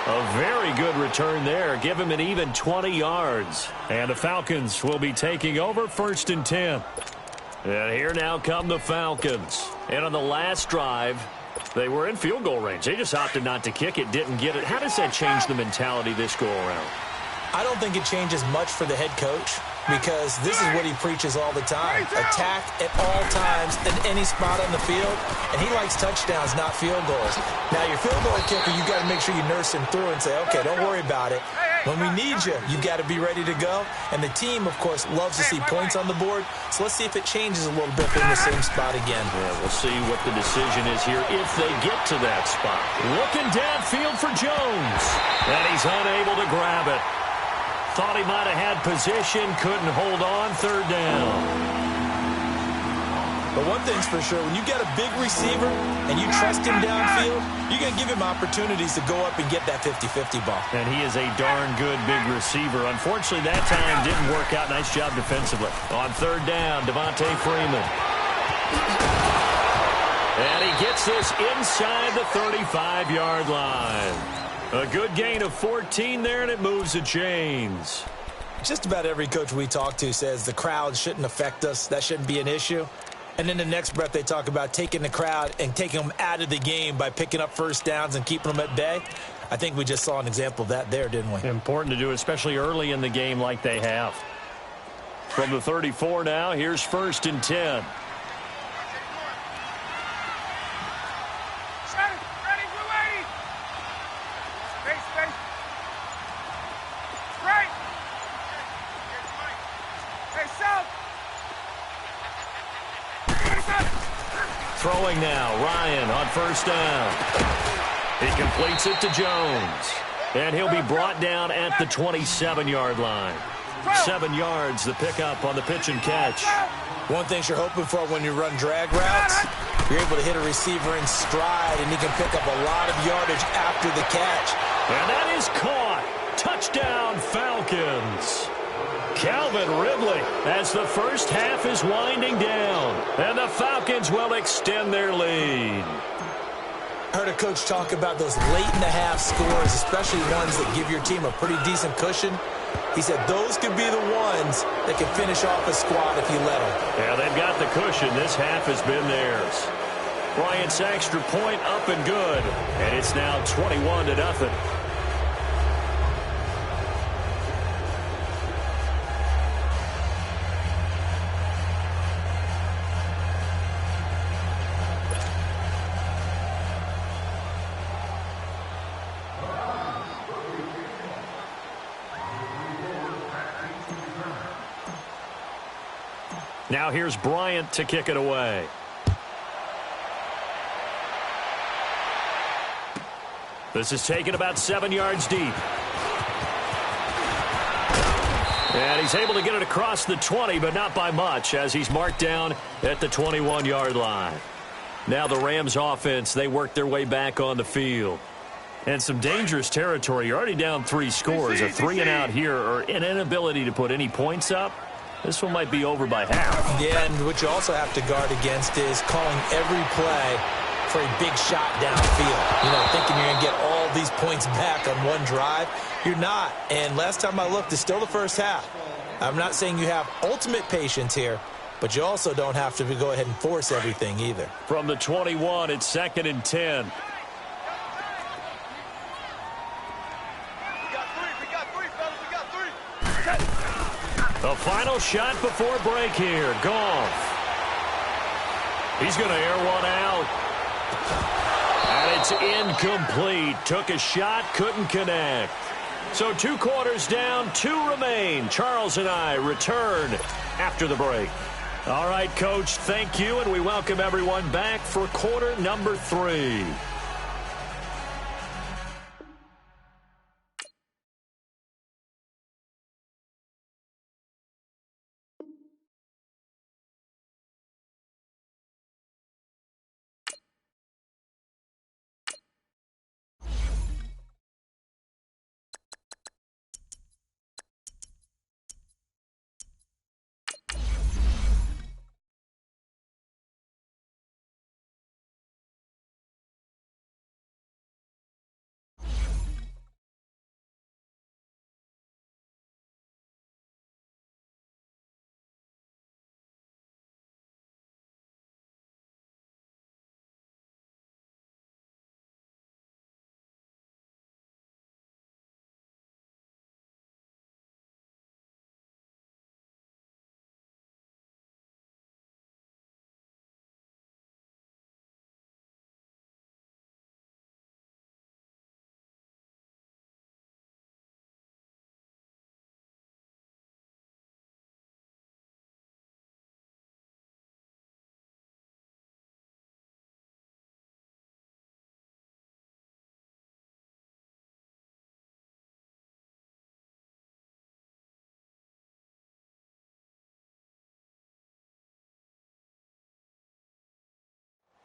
A very good return there. Give him an even 20 yards. And the Falcons will be taking over 1st and 10. And here now come the Falcons. And on the last drive, they were in field goal range. They just opted not to kick it, didn't get it. How does that change the mentality this go around? I don't think it changes much for the head coach, because this is what he preaches all the time. Attack at all times in any spot on the field, and he likes touchdowns, not field goals. Now, your field goal kicker, you got to make sure you nurse him through and say, okay, don't worry about it. When we need you, you've got to be ready to go. And the team, of course, loves to see points on the board. So let's see if it changes a little bit in the same spot again. Yeah, we'll see what the decision is here if they get to that spot. Looking downfield for Jones. And he's unable to grab it. Thought he might have had position, couldn't hold on. 3rd down. But one thing's for sure, when you get a big receiver and you trust him downfield, you're going to give him opportunities to go up and get that 50-50 ball. And he is a darn good big receiver. Unfortunately, that time didn't work out. Nice job defensively. On third down, Devontae Freeman. And he gets this inside the 35-yard line. A good gain of 14 there, and it moves the chains. Just about every coach we talk to says the crowd shouldn't affect us. That shouldn't be an issue. And in the next breath, they talk about taking the crowd and taking them out of the game by picking up first downs and keeping them at bay. I think we just saw an example of that there, didn't we? Important to do, especially early in the game like they have. From the 34 now, here's 1st and 10. Throwing now, Ryan on 1st down. He completes it to Jones. And he'll be brought down at the 27-yard line. 7 yards, the pickup on the pitch and catch. One thing you're hoping for when you run drag routes, you're able to hit a receiver in stride, and he can pick up a lot of yardage after the catch. And that is caught. Touchdown, Falcons. Calvin Ridley as the first half is winding down. And the Falcons will extend their lead. I heard a coach talk about those late-in-the-half scores, especially ones that give your team a pretty decent cushion. He said those could be the ones that can finish off a squad if you let them. Yeah, they've got the cushion. This half has been theirs. Bryant's extra point up and good. And it's now 21-0. Now here's Bryant to kick it away. This is taken about 7 yards deep. And he's able to get it across the 20, but not by much, as he's marked down at the 21-yard line. Now the Rams offense, they work their way back on the field. And some dangerous territory. You're already down 3 scores. A 3-and-out here, or an inability to put any points up. This one might be over by half. Yeah, and what you also have to guard against is calling every play for a big shot downfield. You know, thinking you're going to get all these points back on one drive. You're not. And last time I looked, it's still the first half. I'm not saying you have ultimate patience here, but you also don't have to go ahead and force everything either. From the 21, it's 2nd and 10. The final shot before break here. Goff. He's going to air one out. And it's incomplete. Took a shot, couldn't connect. So 2 quarters down, 2 remain. Charles and I return after the break. All right, Coach, thank you, and we welcome everyone back for quarter number 3.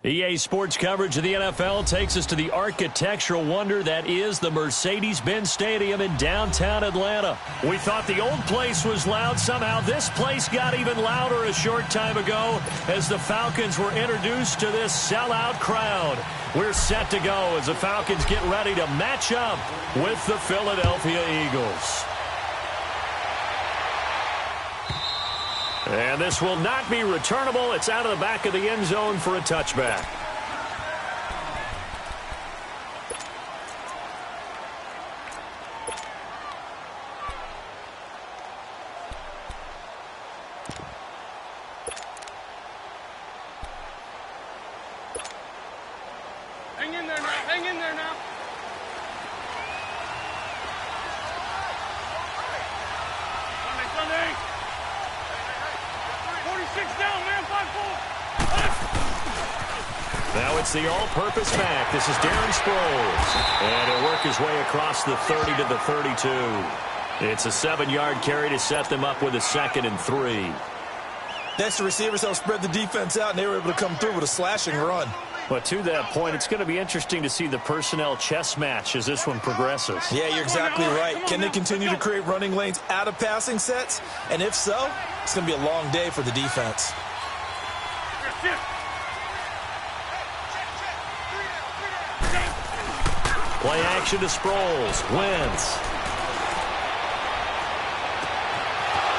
EA Sports coverage of the NFL takes us to the architectural wonder that is the Mercedes-Benz Stadium in downtown Atlanta. We thought the old place was loud. Somehow this place got even louder a short time ago as the Falcons were introduced to this sellout crowd. We're set to go as the Falcons get ready to match up with the Philadelphia Eagles. And this will not be returnable. It's out of the back of the end zone for a touchback. Hang in there now. Hang in there now. Sunday. 46 down, man. 5-4. Now it's the all-purpose back. This is Darren Sproles. And he'll work his way across the 30 to the 32. It's a 7-yard carry to set them up with a 2nd and 3. Next, the receivers help spread the defense out, and they were able to come through with a slashing run. But to that point, it's going to be interesting to see the personnel chess match as this one progresses. Yeah, you're exactly right. Can they continue to create running lanes out of passing sets? And if so, it's going to be a long day for the defense. Play action to Sproles. Wentz.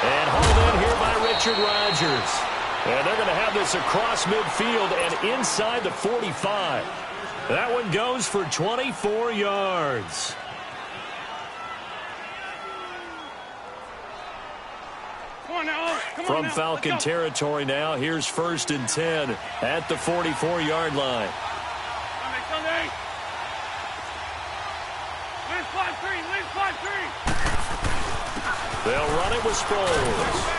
And hauled in here by Richard Rodgers. And they're going to have this across midfield and inside the 45. That one goes for 24 yards. Come on now. From Falcon territory now, here's 1st and 10 at the 44-yard line. Sunday. Win 5-3. Win 5-3. They'll run it with Sproles.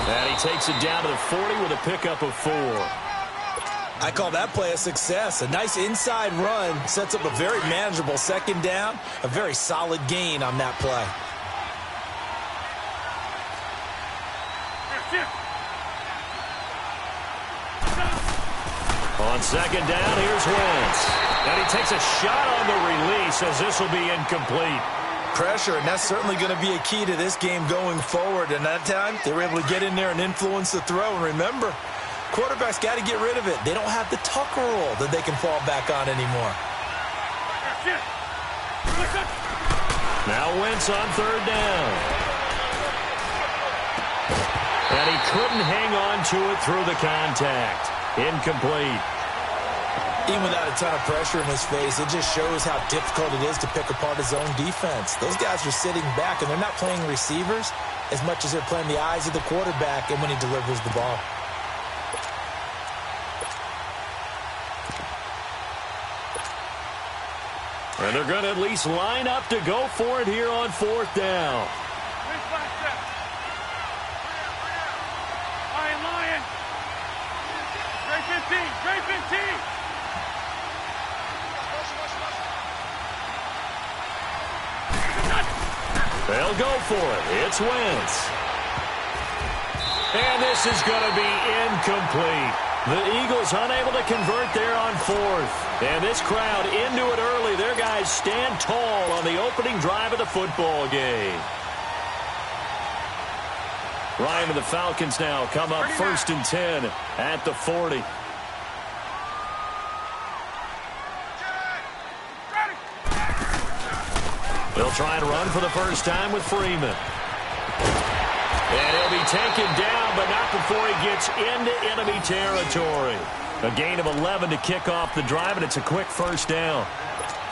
And he takes it down to the 40 with a pickup of 4. I call that play a success. A nice inside run sets up a very manageable 2nd down. A very solid gain on that play. On 2nd down, here's Wentz. And he takes a shot on the release as this will be incomplete. Pressure, and that's certainly going to be a key to this game going forward. And that time, they were able to get in there and influence the throw. And remember, quarterbacks got to get rid of it. They don't have the Tucker rule that they can fall back on anymore. Now Wentz on 3rd down. And he couldn't hang on to it through the contact. Incomplete. Even without a ton of pressure in his face, it just shows how difficult it is to pick apart his own defense. Those guys are sitting back, and they're not playing receivers as much as they're playing the eyes of the quarterback and when he delivers the ball. And they're going to at least line up to go for it here on 4th down. Lion. Great 15. They'll go for it. It's Wentz. And this is going to be incomplete. The Eagles unable to convert there on 4th. And this crowd into it early. Their guys stand tall on the opening drive of the football game. Ryan and the Falcons now come up 1st and 10 at the 40. They'll try and run for the first time with Freeman. And he'll be taken down, but not before he gets into enemy territory. A gain of 11 to kick off the drive, and it's a quick 1st down.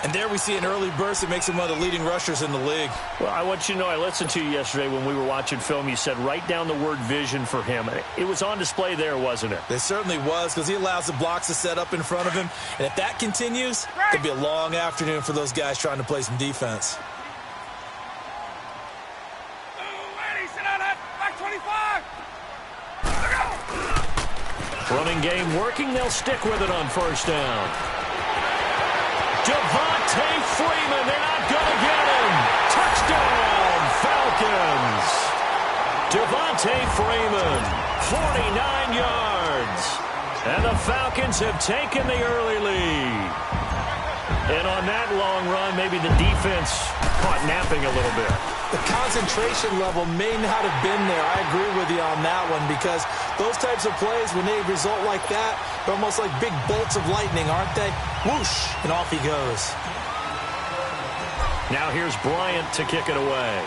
And there we see an early burst that makes him one of the leading rushers in the league. Well, I want you to know, I listened to you yesterday when we were watching film. You said write down the word vision for him. It was on display there, wasn't it? It certainly was, because he allows the blocks to set up in front of him. And if that continues, it could be a long afternoon for those guys trying to play some defense. Running game working. They'll stick with it on 1st down. Devontae Freeman. They're not going to get him. Touchdown, Falcons. Devontae Freeman, 49 yards. And the Falcons have taken the early lead. And on that long run, maybe the defense caught napping a little bit. The concentration level may not have been there. I agree with you on that one, because those types of plays, when they result like that, they're almost like big bolts of lightning, aren't they? Whoosh, and off he goes. Now here's Bryant to kick it away.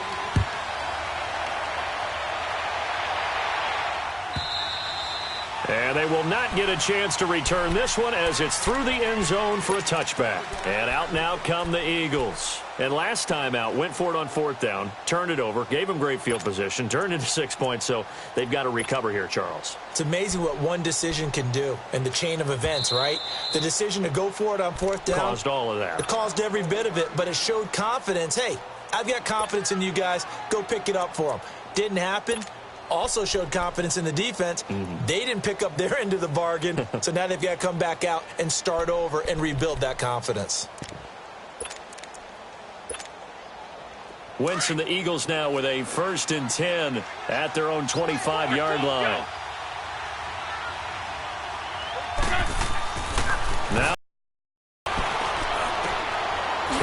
And they will not get a chance to return this one as it's through the end zone for a touchback. And out and out come the Eagles. And last time out, went for it on 4th down, turned it over, gave them great field position, turned into 6 points, so they've got to recover here, Charles. It's amazing what one decision can do in the chain of events, right? The decision to go for it on 4th down caused all of that. It caused every bit of it, but it showed confidence. Hey, I've got confidence in you guys. Go pick it up for them. Didn't happen. Also showed confidence in the defense. They didn't pick up their end of the bargain, so now they've got to come back out and start over and rebuild that confidence. Wentz and the Eagles now with a 1st and 10 at their own 25-yard line. Now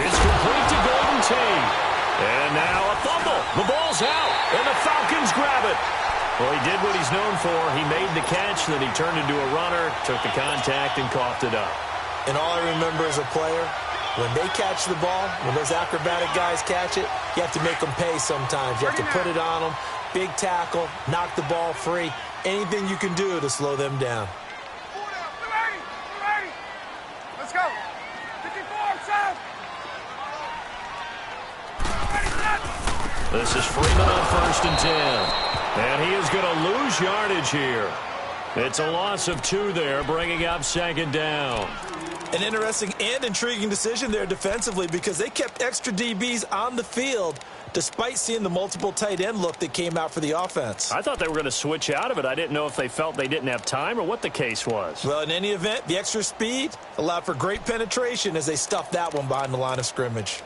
it's complete to Golden Tate. And now a fumble. The ball's out, and the Falcons grab it. Well, he did what he's known for. He made the catch, then he turned into a runner, took the contact, and coughed it up. And all I remember as a player, when they catch the ball, when those acrobatic guys catch it, you have to make them pay sometimes. You have to put it on them, big tackle, knock the ball free, anything you can do to slow them down. Let's go. 54, south. This is Freeman on 1st and 10. And he is going to lose yardage here. It's a loss of 2 there, bringing up 2nd down. An interesting and intriguing decision there defensively, because they kept extra DBs on the field despite seeing the multiple tight end look that came out for the offense. I thought they were going to switch out of it. I didn't know if they felt they didn't have time or what the case was. Well, in any event, the extra speed allowed for great penetration as they stuffed that one behind the line of scrimmage.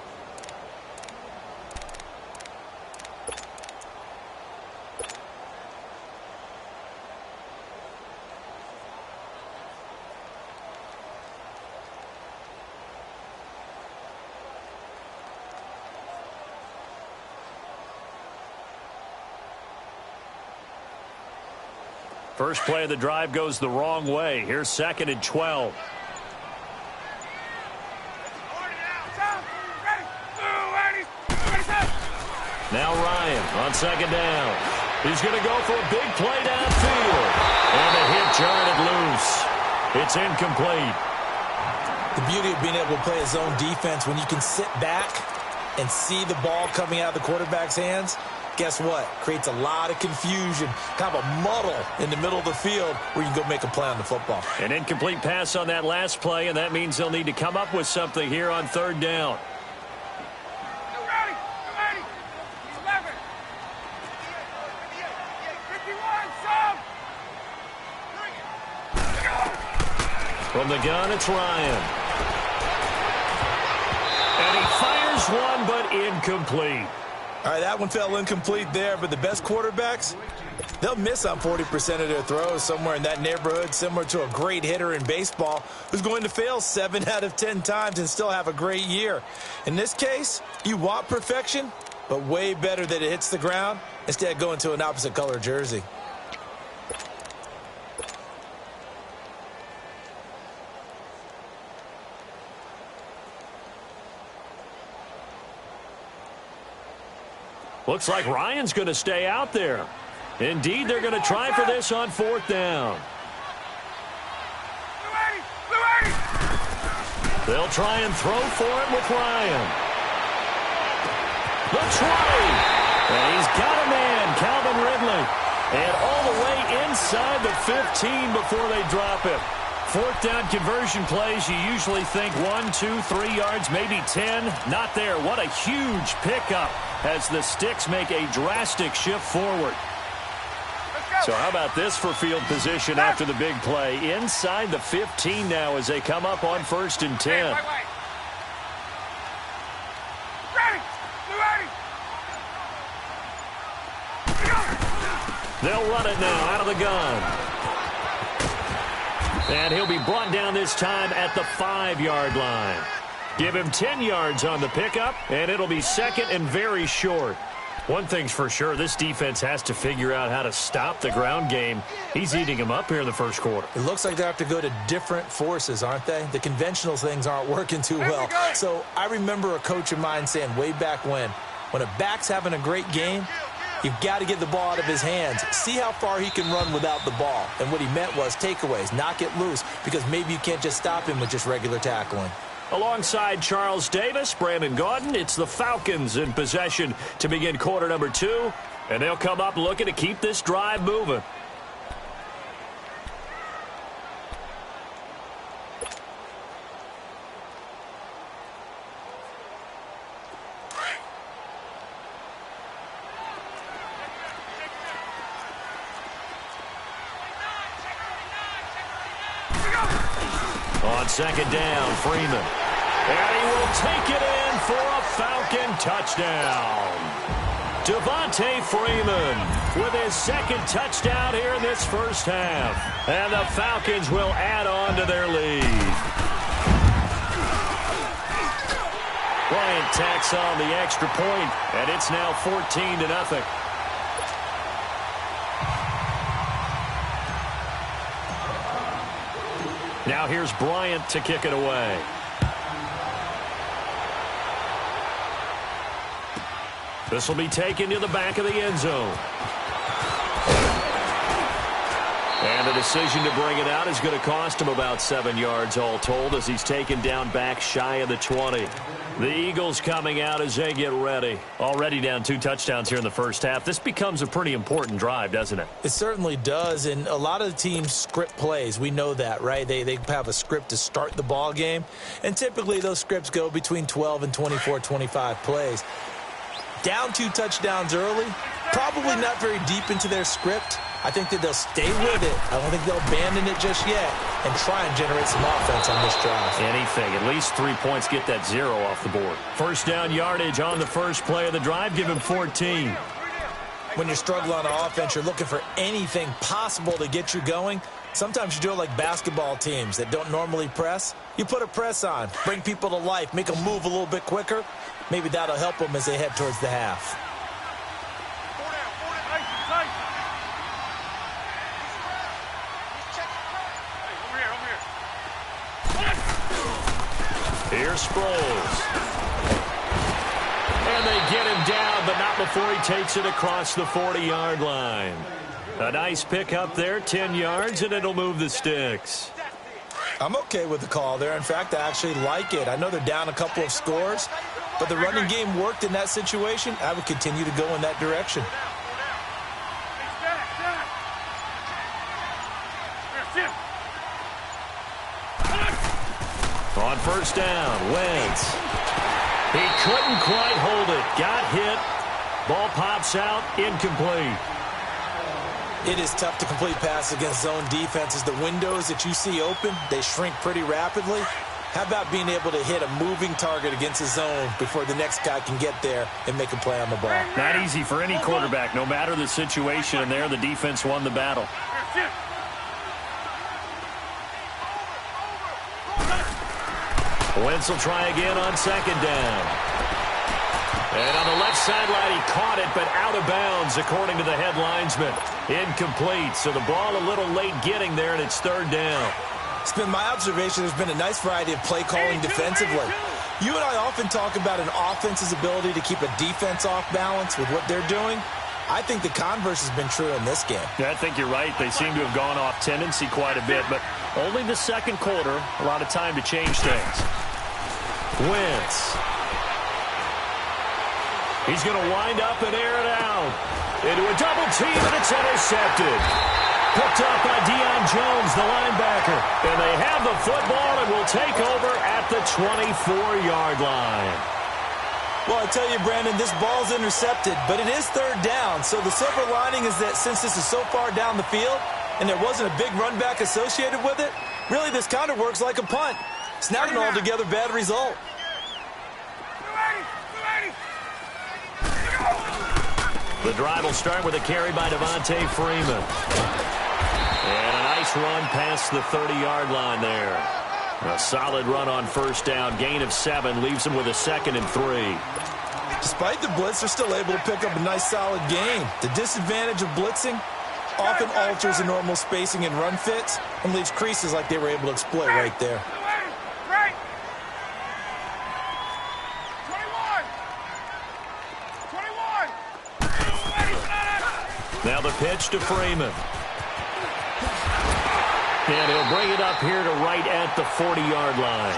First play of the drive goes the wrong way. Here's 2nd and 12. Now Ryan on 2nd down. He's going to go for a big play downfield. And the hit jarred it loose. It's incomplete. The beauty of being able to play a zone defense, when you can sit back and see the ball coming out of the quarterback's hands, guess what? Creates a lot of confusion, kind of a muddle in the middle of the field where you can go make a play on the football. An incomplete pass on that last play, and that means they'll need to come up with something here on 3rd down. From the gun, it's Ryan. And he fires one, but incomplete. All right, that one fell incomplete there, but the best quarterbacks, they'll miss on 40% of their throws, somewhere in that neighborhood, similar to a great hitter in baseball who's going to fail 7 out of 10 times and still have a great year. In this case, you want perfection, but way better that it hits the ground instead of going to an opposite color jersey. Looks like Ryan's going to stay out there. Indeed, they're going to try for this on 4th down. They'll try and throw for it with Ryan. The try. And he's got a man, Calvin Ridley. And all the way inside the 15 before they drop it. 4th down conversion plays, you usually think 1, 2, 3 yards, maybe 10. Not there. What a huge pickup as the Sticks make a drastic shift forward. So how about this for field position after the big play? Inside the 15 now as they come up on 1st and 10. They'll run it now out of the gun. And he'll be brought down this time at the 5-yard line. Give him 10 yards on the pickup, and it'll be second and very short. One thing's for sure, this defense has to figure out how to stop the ground game. He's eating them up here in the first quarter. It looks like they have to go to different forces, aren't they? The conventional things aren't working too well. So I remember a coach of mine saying way back when a back's having a great game, you've got to get the ball out of his hands. See how far he can run without the ball. And what he meant was takeaways, knock it loose, because maybe you can't just stop him with just regular tackling. Alongside Charles Davis, Brandon Gaudin, it's the Falcons in possession to begin quarter number 2. And they'll come up looking to keep this drive moving. On second down, Freeman. And he will take it in for a Falcon touchdown. Devontae Freeman with his second touchdown here in this first half. And the Falcons will add on to their lead. Bryant tacks on the extra point, and it's now 14-0. Now here's Bryant to kick it away. This will be taken to the back of the end zone. And the decision to bring it out is going to cost him about 7 yards all told as he's taken down back shy of the 20. The Eagles coming out as they get ready. Already down 2 touchdowns here in the first half. This becomes a pretty important drive, doesn't it? It certainly does, and a lot of the teams script plays. We know that, right? They have a script to start the ball game, and typically those scripts go between 12 and 24, 25 plays. Down 2 touchdowns early, probably not very deep into their script. I think that they'll stay with it. I don't think they'll abandon it just yet and try and generate some offense on this drive. Anything. At least 3 points, get that 0 off the board. First down yardage on the first play of the drive. Give him 14. When you're struggling on offense, you're looking for anything possible to get you going. Sometimes you do it like basketball teams that don't normally press. You put a press on, bring people to life, make them move a little bit quicker. Maybe that'll help them as they head towards the half. Here's Sproles. And they get him down, but not before he takes it across the 40-yard line. A nice pick up there, 10 yards, and it'll move the sticks. I'm okay with the call there. In fact, I actually like it. I know they're down a couple of scores, but the running game worked in that situation. I would continue to go in that direction. On first down, Wentz. He couldn't quite hold it. Got hit. Ball pops out, incomplete. It is tough to complete passes against zone defenses. The windows that you see open, they shrink pretty rapidly. How about being able to hit a moving target against a zone before the next guy can get there and make a play on the ball? Not easy for any quarterback, no matter the situation, and there the defense won the battle. Wentz will try again on second down. And on the left sideline, he caught it, but out of bounds, according to the head linesman. Incomplete, so the ball a little late getting there, and it's third down. It's been my observation there's been a nice variety of play calling defensively. You and I often talk about an offense's ability to keep a defense off balance with what they're doing. I think the converse has been true in this game. Yeah, I think you're right. They seem to have gone off tendency quite a bit, but only the second quarter, a lot of time to change things. Wentz. He's going to wind up and air it out. Into a double team, and it's intercepted. Picked up by Deion Jones, the linebacker. And they have the football and will take over at the 24-yard line. Well, I tell you, Brandon, this ball's intercepted, but it is third down. So the silver lining is that since this is so far down the field and there wasn't a big run back associated with it, really this kind of works like a punt. It's not an altogether bad result. The drive will start with a carry by Devontae Freeman. And a Nice run past the 30-yard line there. A solid run on first down. Gain of 7 leaves them with a 2nd and 3. Despite the blitz, they're still able to pick up a nice solid gain. The disadvantage of blitzing often alters the normal spacing and run fits and leaves creases like they were able to exploit right there. Right. 21. Now the pitch to Freeman. And he'll bring it up here to right at the 40-yard line.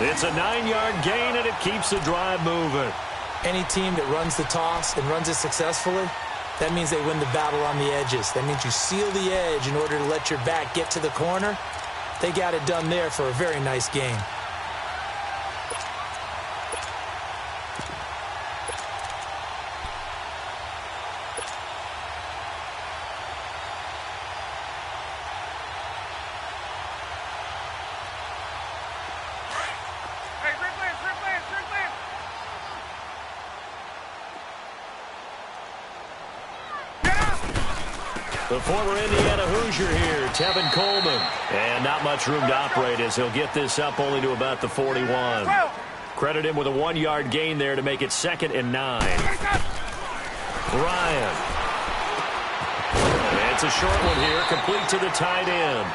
It's a 9-yard gain, and it keeps the drive moving. Any team that runs the toss and runs it successfully, that means they win the battle on the edges. That means you seal the edge in order to let your back get to the corner. They got it done there for a very nice gain. The former Indiana Hoosier here, Tevin Coleman. And not much room to operate as he'll get this up only to about the 41. Credit him with a 1-yard gain there to make it 2nd and 9. Ryan. And it's a short one here, complete to the tight end.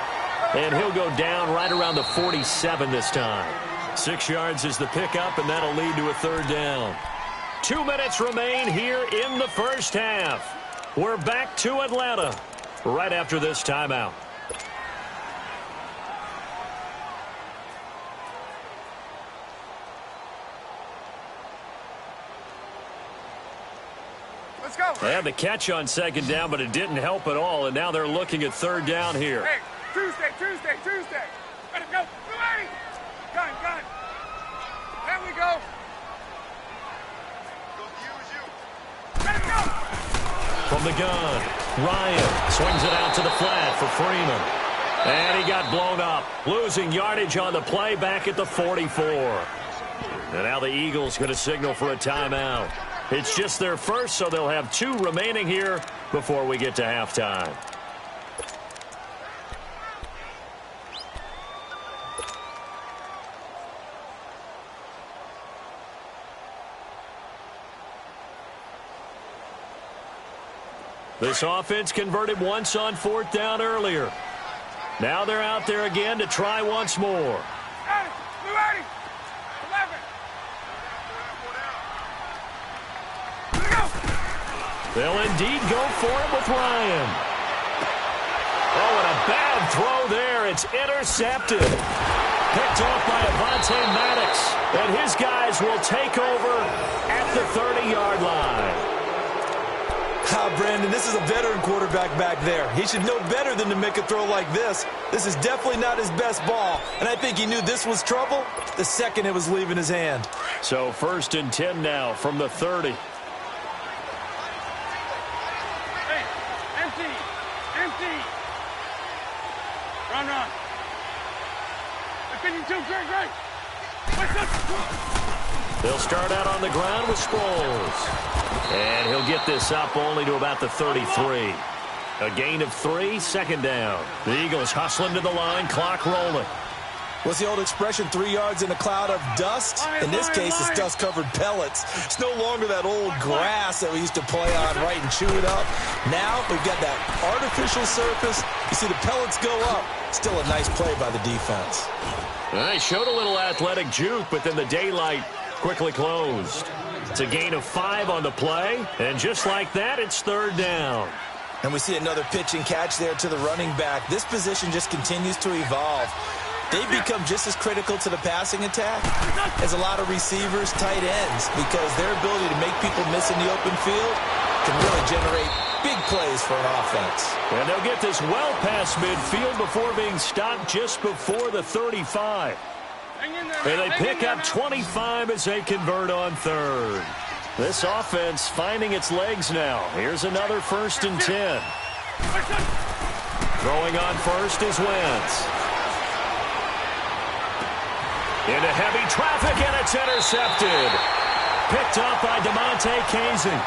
And he'll go down right around the 47 this time. 6 yards is the pickup, and that'll lead to a 3rd down. 2 minutes remain here in the first half. We're back to Atlanta right after this timeout. Let's go. They had the catch on 2nd down, but it didn't help at all, and now they're looking at 3rd down here. Hey, Tuesday. Let it go. Gun. There we go. Let it go. From the gun, Ryan swings it out to the flat for Freeman. And he got blown up, losing yardage on the play back at the 44. And now the Eagles going to signal for a timeout. It's just their first, so they'll have 2 remaining here before we get to halftime. This offense converted once on 4th down earlier. Now they're out there again to try once more. Ready. 11. They'll indeed go for it with Ryan. Oh, and a bad throw there. It's intercepted. Picked off by Avonte Maddox. And his guys will take over at the 30-yard line. Brandon, this is a veteran quarterback back there. He should know better than to make a throw like this. This is definitely not his best ball, and I think he knew this was trouble the second it was leaving his hand. So 1st and 10 now from the 30. Hey, empty. Run. 52, great. They'll start out on the ground with Sproles. And he'll get this up only to about the 33. A gain of 3, 2nd down. The Eagles hustling to the line, clock rolling. What's the old expression, 3 yards in a cloud of dust? In this case, it's dust-covered pellets. It's no longer that old grass that we used to play on, right, and chew it up. Now we've got that artificial surface. You see the pellets go up. Still a nice play by the defense. They showed a little athletic juke, but then the daylight quickly closed. It's a gain of 5 on the play, and just like that, it's 3rd down. And we see another pitch and catch there to the running back. This position just continues to evolve. They've become just as critical to the passing attack as a lot of receivers, tight ends, because their ability to make people miss in the open field can really generate big plays for an offense. And they'll get this well past midfield before being stopped just before the 35. And they pick up 25 as they convert on 3rd. This offense finding its legs now. Here's another 1st and 10. Throwing on first is Wentz. Into heavy traffic, and it's intercepted. Picked up by DeMonte Casey.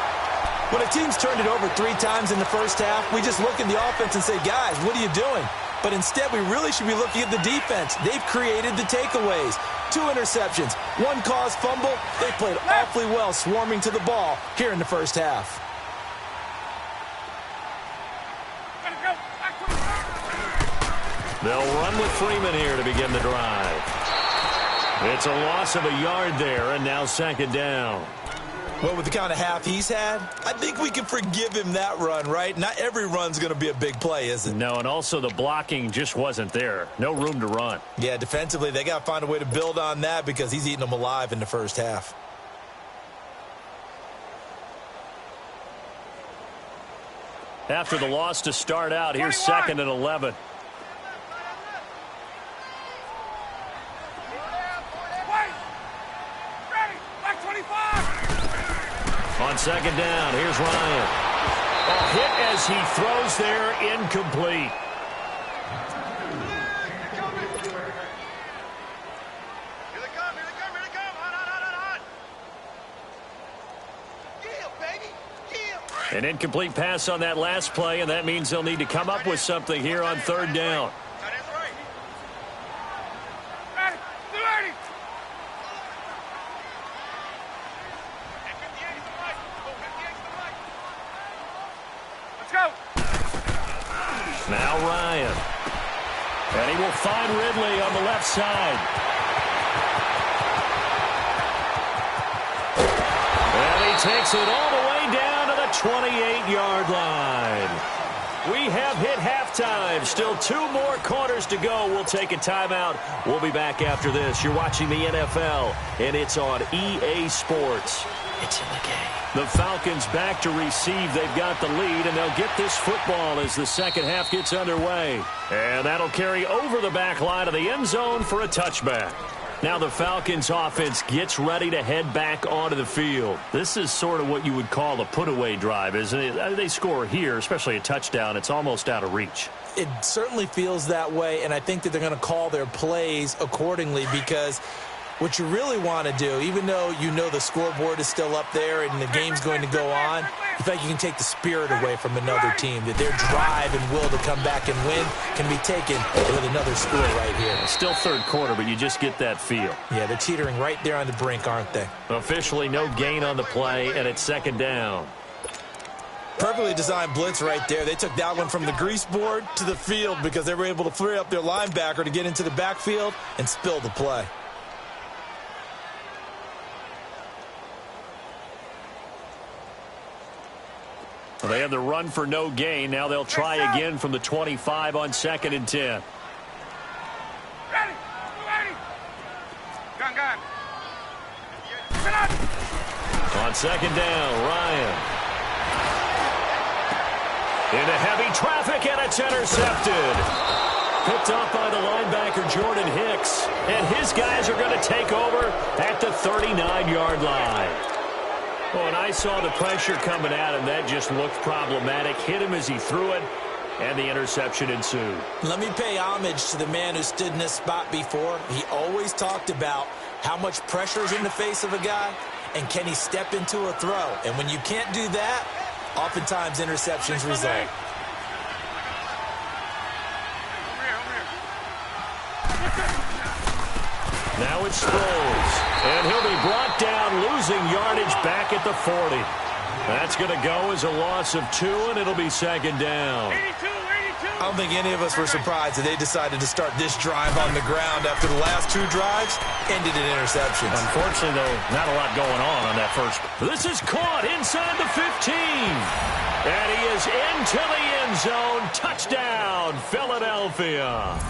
When a team's turned it over 3 times in the first half, we just look at the offense and say, guys, what are you doing? But instead, we really should be looking at the defense. They've created the takeaways. 2 interceptions, 1 caused fumble. They played awfully well swarming to the ball here in the first half. They'll run with Freeman here to begin the drive. It's a loss of a yard there, and now second down. Well, with the kind of half he's had, I think we can forgive him that run, right? Not every run's going to be a big play, is it? No, and also the blocking just wasn't there. No room to run. Yeah, defensively, they got to find a way to build on that because he's eating them alive in the first half. After the loss to start out, here's 2nd and 11. On second down, here's Ryan. A hit as he throws there, incomplete. Here they come. Hot. Yeah, baby. Yeah. An incomplete pass on that last play, and that means they'll need to come up with something here on 3rd down. Now Ryan. And he will find Ridley on the left side. And he takes it all the way down to the 28-yard line. We have hit halftime. Still 2 more quarters to go. We'll take a timeout. We'll be back after this. You're watching the NFL, and it's on EA Sports. It's in the game. The Falcons back to receive. They've got the lead, and they'll get this football as the second half gets underway. And that'll carry over the back line of the end zone for a touchback. Now the Falcons offense gets ready to head back onto the field. This is sort of what you would call a put-away drive, isn't it? They score here, especially a touchdown. It's almost out of reach. It certainly feels that way, and I think that they're going to call their plays accordingly because what you really want to do, even though you know the scoreboard is still up there and the game's going to go on, you feel like you can take the spirit away from another team, that their drive and will to come back and win can be taken with another score right here. Still 3rd quarter, but you just get that feel. Yeah, they're teetering right there on the brink, aren't they? Officially no gain on the play, and it's 2nd down. Perfectly designed blitz right there. They took that one from the grease board to the field because they were able to free up their linebacker to get into the backfield and spill the play. Well, they had the run for no gain. Now they'll try again from the 25 on 2nd and 10. Ready. Gun. On 2nd down, Ryan. Into heavy traffic, and it's intercepted. Picked up by the linebacker, Jordan Hicks. And his guys are going to take over at the 39-yard line. Oh, and I saw the pressure coming at him. That just looked problematic. Hit him as he threw it, and the interception ensued. Let me pay homage to the man who stood in this spot before. He always talked about how much pressure is in the face of a guy, and can he step into a throw. And when you can't do that, oftentimes interceptions result. Now it's Sproles, and he'll be brought down, losing yardage back at the 40. That's going to go as a loss of 2, and it'll be 2nd down. 82. I don't think any of us were surprised that they decided to start this drive on the ground after the last 2 drives ended in interceptions. Unfortunately, though, not a lot going on that first. This is caught inside the 15. And he is into the end zone. Touchdown, Philadelphia.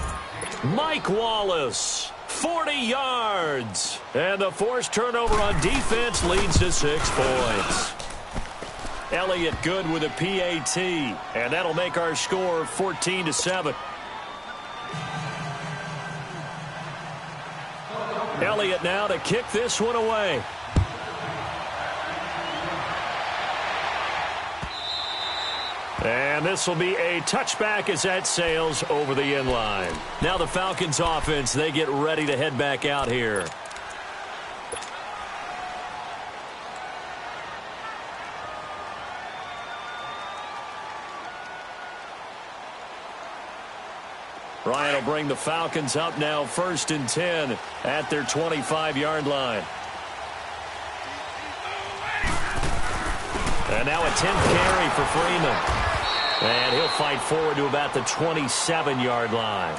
Mike Wallace. 40 yards. And the forced turnover on defense leads to 6 points. Elliott good with a PAT. And that'll make our score 14-7. Elliott now to kick this one away. And this will be a touchback as that sails over the end line. Now the Falcons offense, they get ready to head back out here. Ryan will bring the Falcons up now 1st and 10 at their 25-yard line. And now a 10th carry for Freeman. And he'll fight forward to about the 27-yard line.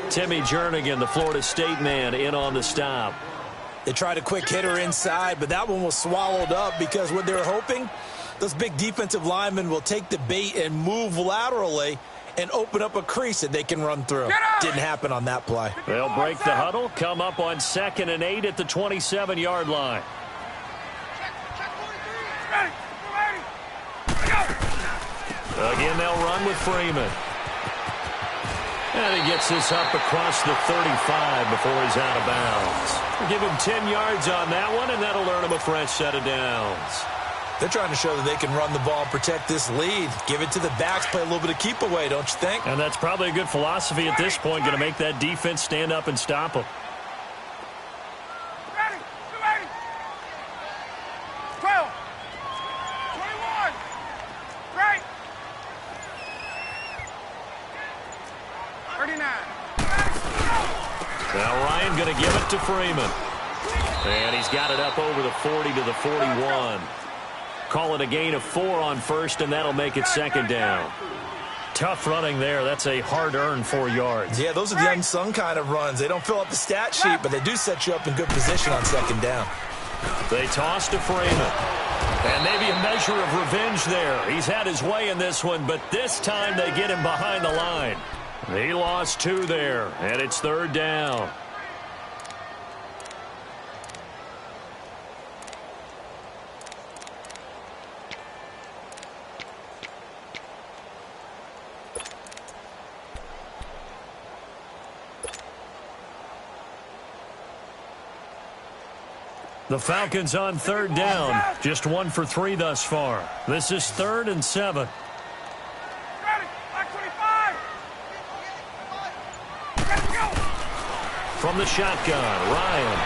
Timmy Jernigan, the Florida State man, in on the stop. They tried a quick hitter inside, but that one was swallowed up because what they're hoping, those big defensive linemen will take the bait and move laterally and open up a crease that they can run through. Didn't happen on that play. They'll break the huddle, come up on 2nd and 8 at the 27-yard line. Again, they'll run with Freeman. And he gets this up across the 35 before he's out of bounds. Give him 10 yards on that one, and that'll earn him a fresh set of downs. They're trying to show that they can run the ball and protect this lead. Give it to the backs, play a little bit of keep away, don't you think? And that's probably a good philosophy at this point, going to make that defense stand up and stop them. Ready, 12, 21, right, 39. Now Ryan going to give it to Freeman. And he's got it up over the 40 to the 41. Call it a gain of 4 on 1st, and that'll make it 2nd down. Tough running there. That's a hard-earned 4 yards. Yeah, those are the unsung kind of runs. They don't fill up the stat sheet, but they do set you up in good position on 2nd down. They toss to Freeman. And maybe a measure of revenge there. He's had his way in this one, but this time they get him behind the line. He lost 2 there, and it's 3rd down. The Falcons on 3rd down. Just 1 for 3 thus far. This is 3rd and 7. Ready, 25. Let's go. From the shotgun, Ryan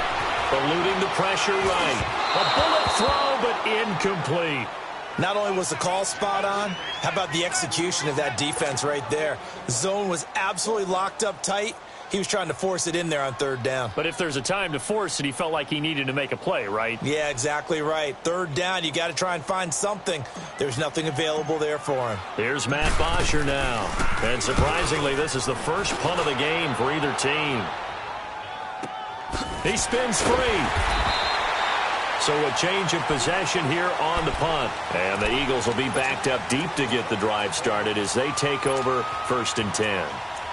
eluding the pressure right. A bullet throw, but incomplete. Not only was the call spot on, how about the execution of that defense right there? The zone was absolutely locked up tight. He was trying to force it in there on 3rd down. But if there's a time to force it, he felt like he needed to make a play, right? Yeah, exactly right. 3rd down, you got to try and find something. There's nothing available there for him. Here's Matt Bosher now. And surprisingly, this is the first punt of the game for either team. He spins free. So a change of possession here on the punt. And the Eagles will be backed up deep to get the drive started as they take over 1st and 10.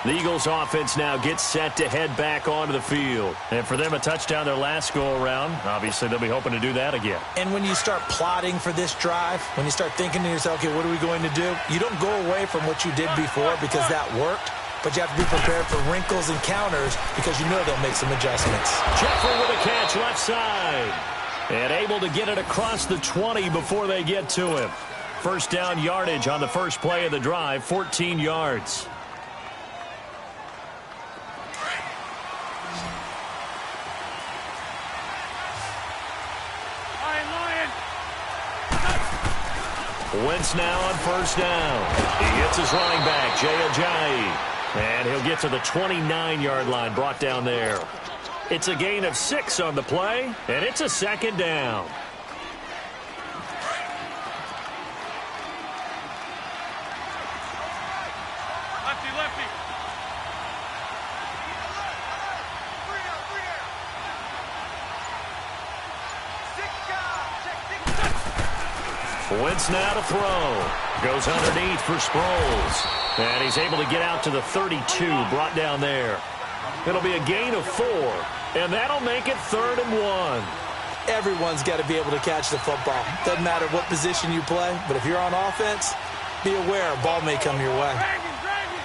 The Eagles offense now gets set to head back onto the field. And for them, a touchdown their last go-around. Obviously, they'll be hoping to do that again. And when you start plotting for this drive, when you start thinking to yourself, okay, what are we going to do? You don't go away from what you did before because that worked. But you have to be prepared for wrinkles and counters because you know they'll make some adjustments. Jeffrey with a catch left side. And able to get it across the 20 before they get to him. 1st down yardage on the first play of the drive, 14 yards. Wentz now on 1st down. He gets his running back, Jay Ajayi. And he'll get to the 29-yard line, brought down there. It's a gain of 6 on the play, and it's a 2nd down. Lefty, lefty. Wentz now to throw. Goes underneath for Sproles. And he's able to get out to the 32, brought down there. It'll be a gain of 4, and that'll make it 3rd and 1. Everyone's got to be able to catch the football. Doesn't matter what position you play, but if you're on offense, be aware a ball may come your way. Drag it, drag it.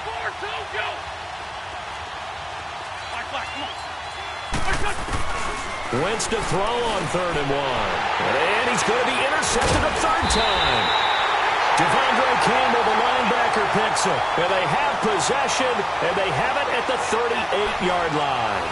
Forward, go. Black, come on. Wentz to throw on 3rd and 1. And he's going to be intercepted a 3rd time. Devondre Campbell, the linebacker, picks it. And they have possession, and they have it at the 38-yard line.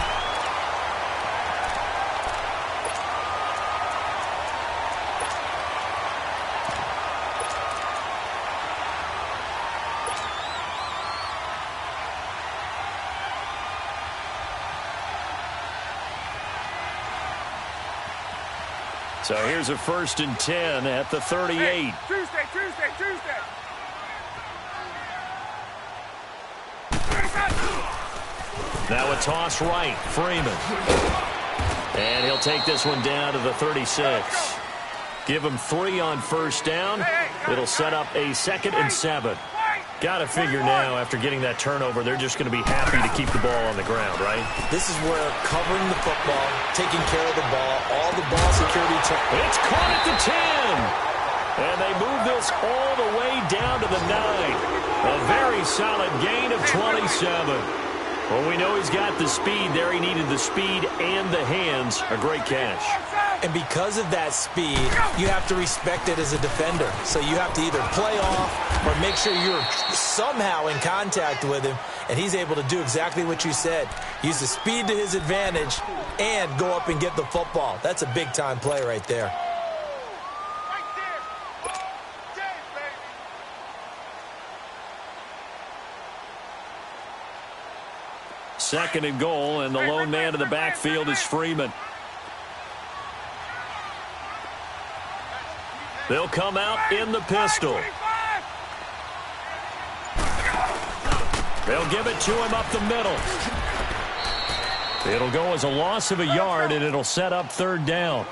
So here's a 1st and 10 at the 38. Hey, Tuesday. Now a toss right, Freeman. And he'll take this one down to the 36. Give him 3 on 1st down. It'll set up a 2nd and 7. Got to figure now, after getting that turnover, they're just going to be happy to keep the ball on the ground, right? This is where covering the football, taking care of the ball, all the ball security. It's caught at the 10. And they move this all the way down to the 9. A very solid gain of 27. Well, we know he's got the speed there. He needed the speed and the hands. A great catch. And because of that speed, you have to respect it as a defender. So you have to either play off or make sure you're somehow in contact with him. And he's able to do exactly what you said. Use the speed to his advantage and go up and get the football. That's a big-time play right there. Second and goal, and the lone man in the backfield is Freeman. They'll come out in the pistol. They'll give it to him up the middle. It'll go as a loss of a yard, and it'll set up 3rd down.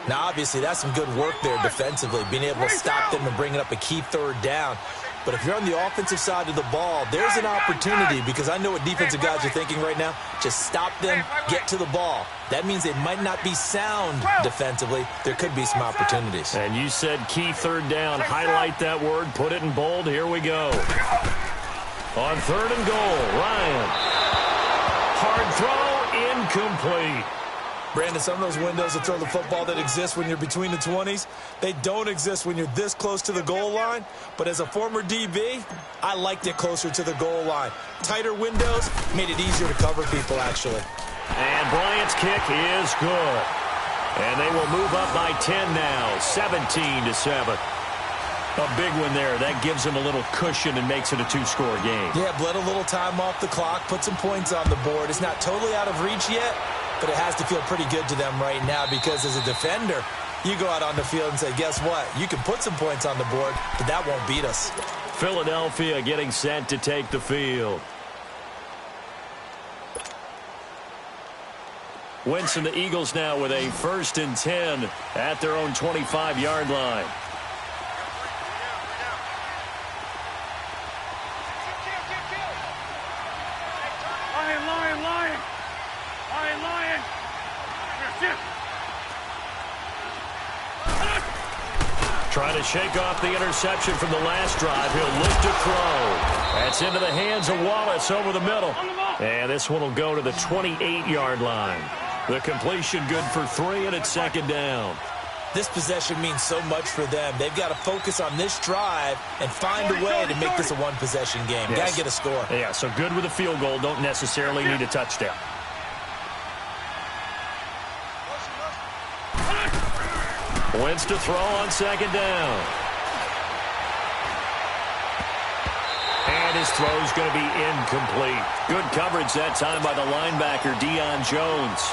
Now, obviously, that's some good work there defensively, being able to stop them and bringing up a key 3rd down. But if you're on the offensive side of the ball, there's an opportunity, because I know what defensive guys are thinking right now. Just stop them, get to the ball. That means they might not be sound defensively. There could be some opportunities. And you said key 3rd down. Highlight that word. Put it in bold. Here we go. On 3rd and goal, Ryan. Hard throw, incomplete. Brandon, some of those windows to throw the football that exist when you're between the 20s, they don't exist when you're this close to the goal line. But as a former DB, I liked it closer to the goal line. Tighter windows made it easier to cover people, actually. And Bryant's kick is good. And they will move up by 10 now, 17-7. A big one there. That gives them a little cushion and makes it a 2-score game. Yeah, bled a little time off the clock, put some points on the board. It's not totally out of reach yet, but it has to feel pretty good to them right now, because as a defender, you go out on the field and say, guess what? You can put some points on the board, but that won't beat us. Philadelphia getting set to take the field. Wentz and the Eagles now with a 1st and 10 at their own 25-yard line. Lion. Trying to shake off the interception from the last drive. He'll look to throw. That's into the hands of Wallace over the middle. And this one will go to the 28-yard line. The completion good for 3, and it's 2nd down. This possession means so much for them. They've got to focus on this drive and find a way to make this a one-possession game. Yes. Got to get a score. Yeah, so good with a field goal. Don't necessarily need a touchdown. Wentz to throw on 2nd down. And his throw's going to be incomplete. Good coverage that time by the linebacker, Deion Jones.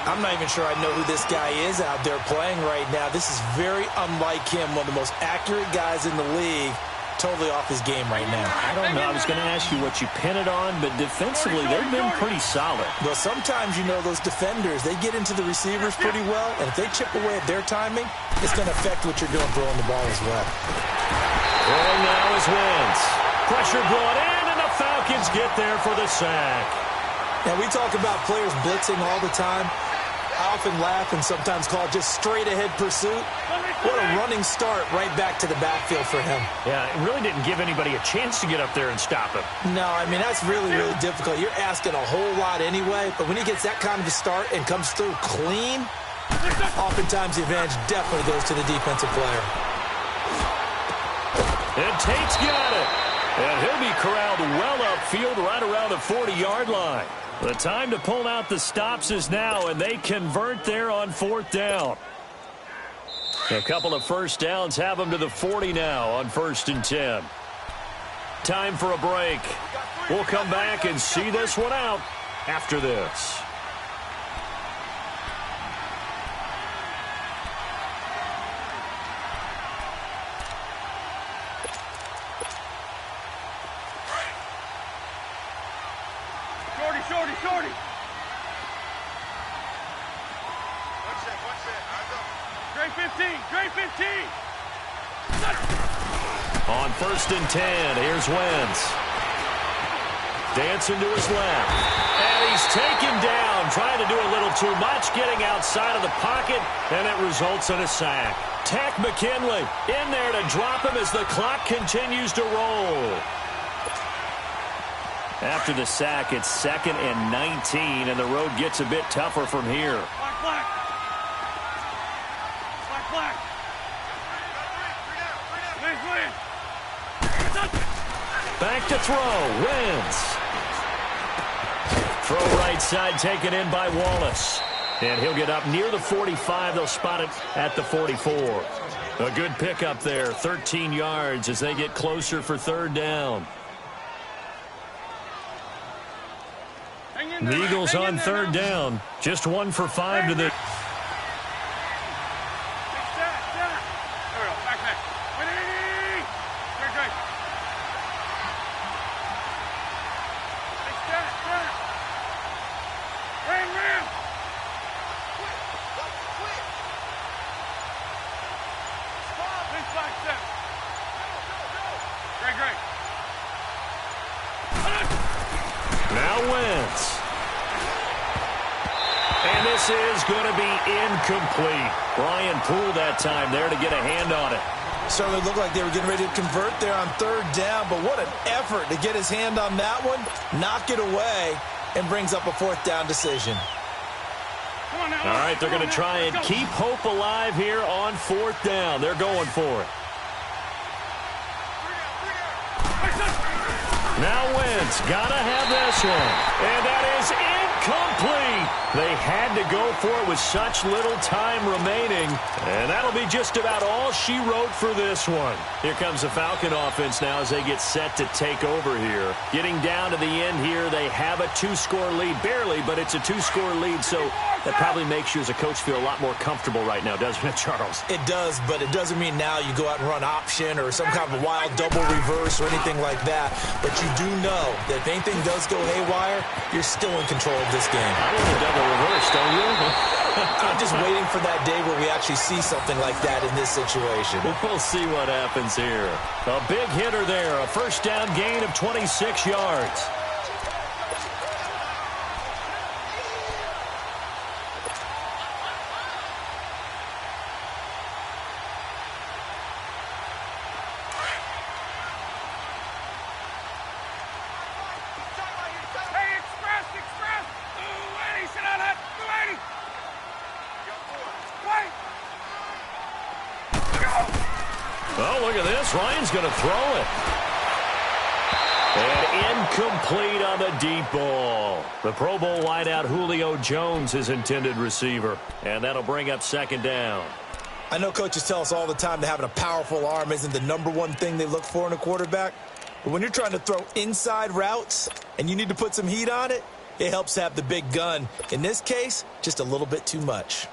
I'm not even sure I know who this guy is out there playing right now. This is very unlike him, one of the most accurate guys in the league. Totally off his game right now. I don't know. I was going to ask you what you pin it on, but defensively, they've been pretty solid. Well, sometimes, you know, those defenders, they get into the receivers pretty well, and if they chip away at their timing, it's going to affect what you're doing throwing the ball as well. Throwing now is Wentz. Pressure brought in, and the Falcons get there for the sack. Now, we talk about players blitzing all the time. I often laugh and sometimes call it just straight-ahead pursuit. What a running start right back to the backfield for him. Yeah, it really didn't give anybody a chance to get up there and stop him. No, I mean, that's really, really difficult. You're asking a whole lot anyway, but when he gets that kind of a start and comes through clean, oftentimes the advantage definitely goes to the defensive player. And Tate's got it. And he'll be corralled well upfield right around the 40-yard line. The time to pull out the stops is now, and they convert there on 4th down. A couple of first downs have them to the 40 now on 1st and 10. Time for a break. We'll come back and see this one out after this. shorty, shorty. One set. Eyes up. Great 15, great 15. On 1st and 10, here's Wentz. Dancing to his left. And he's taken down, trying to do a little too much, getting outside of the pocket, and it results in a sack. Tech McKinley in there to drop him as the clock continues to roll. After the sack, it's 2nd and 19, and the road gets a bit tougher from here. Black, black. Black, black. Win, win. Back to throw. Wentz. Throw right side taken in by Wallace. And he'll get up near the 45. They'll spot it at the 44. A good pickup there. 13 yards as they get closer for 3rd down. The Eagles on 3rd down. Just 1 for 5 to the... Now Wentz. And this is going to be incomplete. Brian Poole that time there to get a hand on it. Certainly looked like they were getting ready to convert there on 3rd down, but what an effort to get his hand on that one, knock it away, and brings up a 4th down decision. All right, they're going to try and keep hope alive here on 4th down. They're going for it. Now Wentz, gotta have this one. And that is incomplete. They had to go for it with such little time remaining. And that'll be just about all she wrote for this one. Here comes the Falcon offense now as they get set to take over here. Getting down to the end here, they have a 2-score lead. Barely, but it's a 2-score lead, so that probably makes you as a coach feel a lot more comfortable right now, doesn't it, Charles? It does, but it doesn't mean now you go out and run option or some kind of wild double reverse or anything like that. But you do know that if anything does go haywire, you're still in control of this game. I want a double reverse, don't you? I'm just waiting for that day where we actually see something like that in this situation. We'll see what happens here. A big hitter there, a 1st down gain of 26 yards. Oh, look at this. Ryan's going to throw it. And incomplete on the deep ball. The Pro Bowl wideout Julio Jones is intended receiver. And that'll bring up 2nd down. I know coaches tell us all the time that having a powerful arm isn't the #1 thing they look for in a quarterback. But when you're trying to throw inside routes and you need to put some heat on it, it helps have the big gun. In this case, just a little bit too much.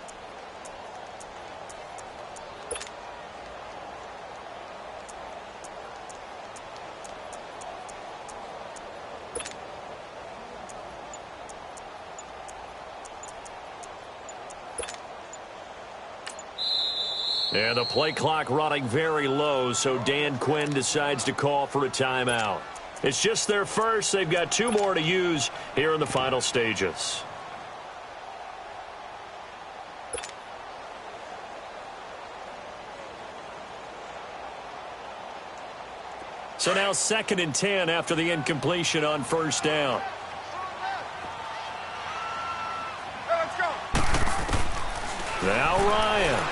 And the play clock running very low, so Dan Quinn decides to call for a timeout. It's just their first. They've got 2 more to use here in the final stages. So now 2nd and 10 after the incompletion on 1st down. Let's go. Now Ryan.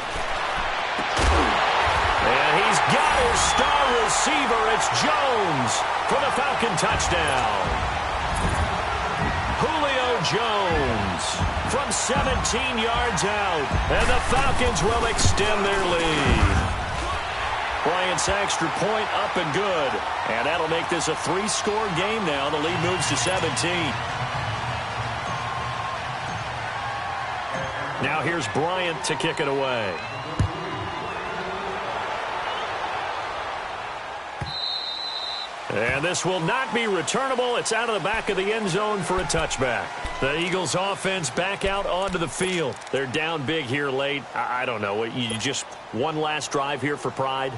And he's got his star receiver. It's Jones for the Falcon touchdown. Julio Jones from 17 yards out. And the Falcons will extend their lead. Bryant's extra point up and good. And that'll make this a 3-score game now. The lead moves to 17. Now here's Bryant to kick it away. And this will not be returnable. It's out of the back of the end zone for a touchback. The Eagles offense back out onto the field. They're down big here late. I don't know. You just one last drive here for pride?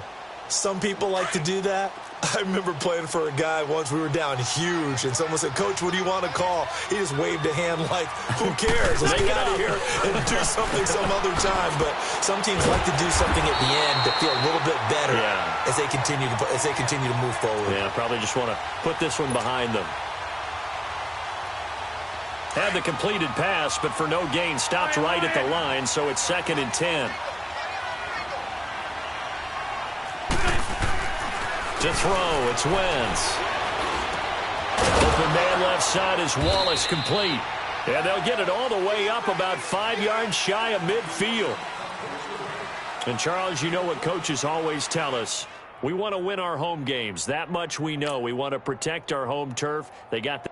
Some people like to do that. I remember playing for a guy once. We were down huge, and someone said, "Coach, what do you want to call?" He just waved a hand like, "Who cares? Let's get out of here and do something some other time." But some teams like to do something at the end to feel a little bit better as they continue to move forward. Yeah, probably just want to put this one behind them. Had the completed pass, but for no gain, stopped right at the line, so it's 2nd and 10. To throw, it's Wentz. Open man left side is Wallace, complete. And they'll get it all the way up about 5 yards shy of midfield. And, Charles, you know what coaches always tell us. We want to win our home games. That much we know. We want to protect our home turf. They got the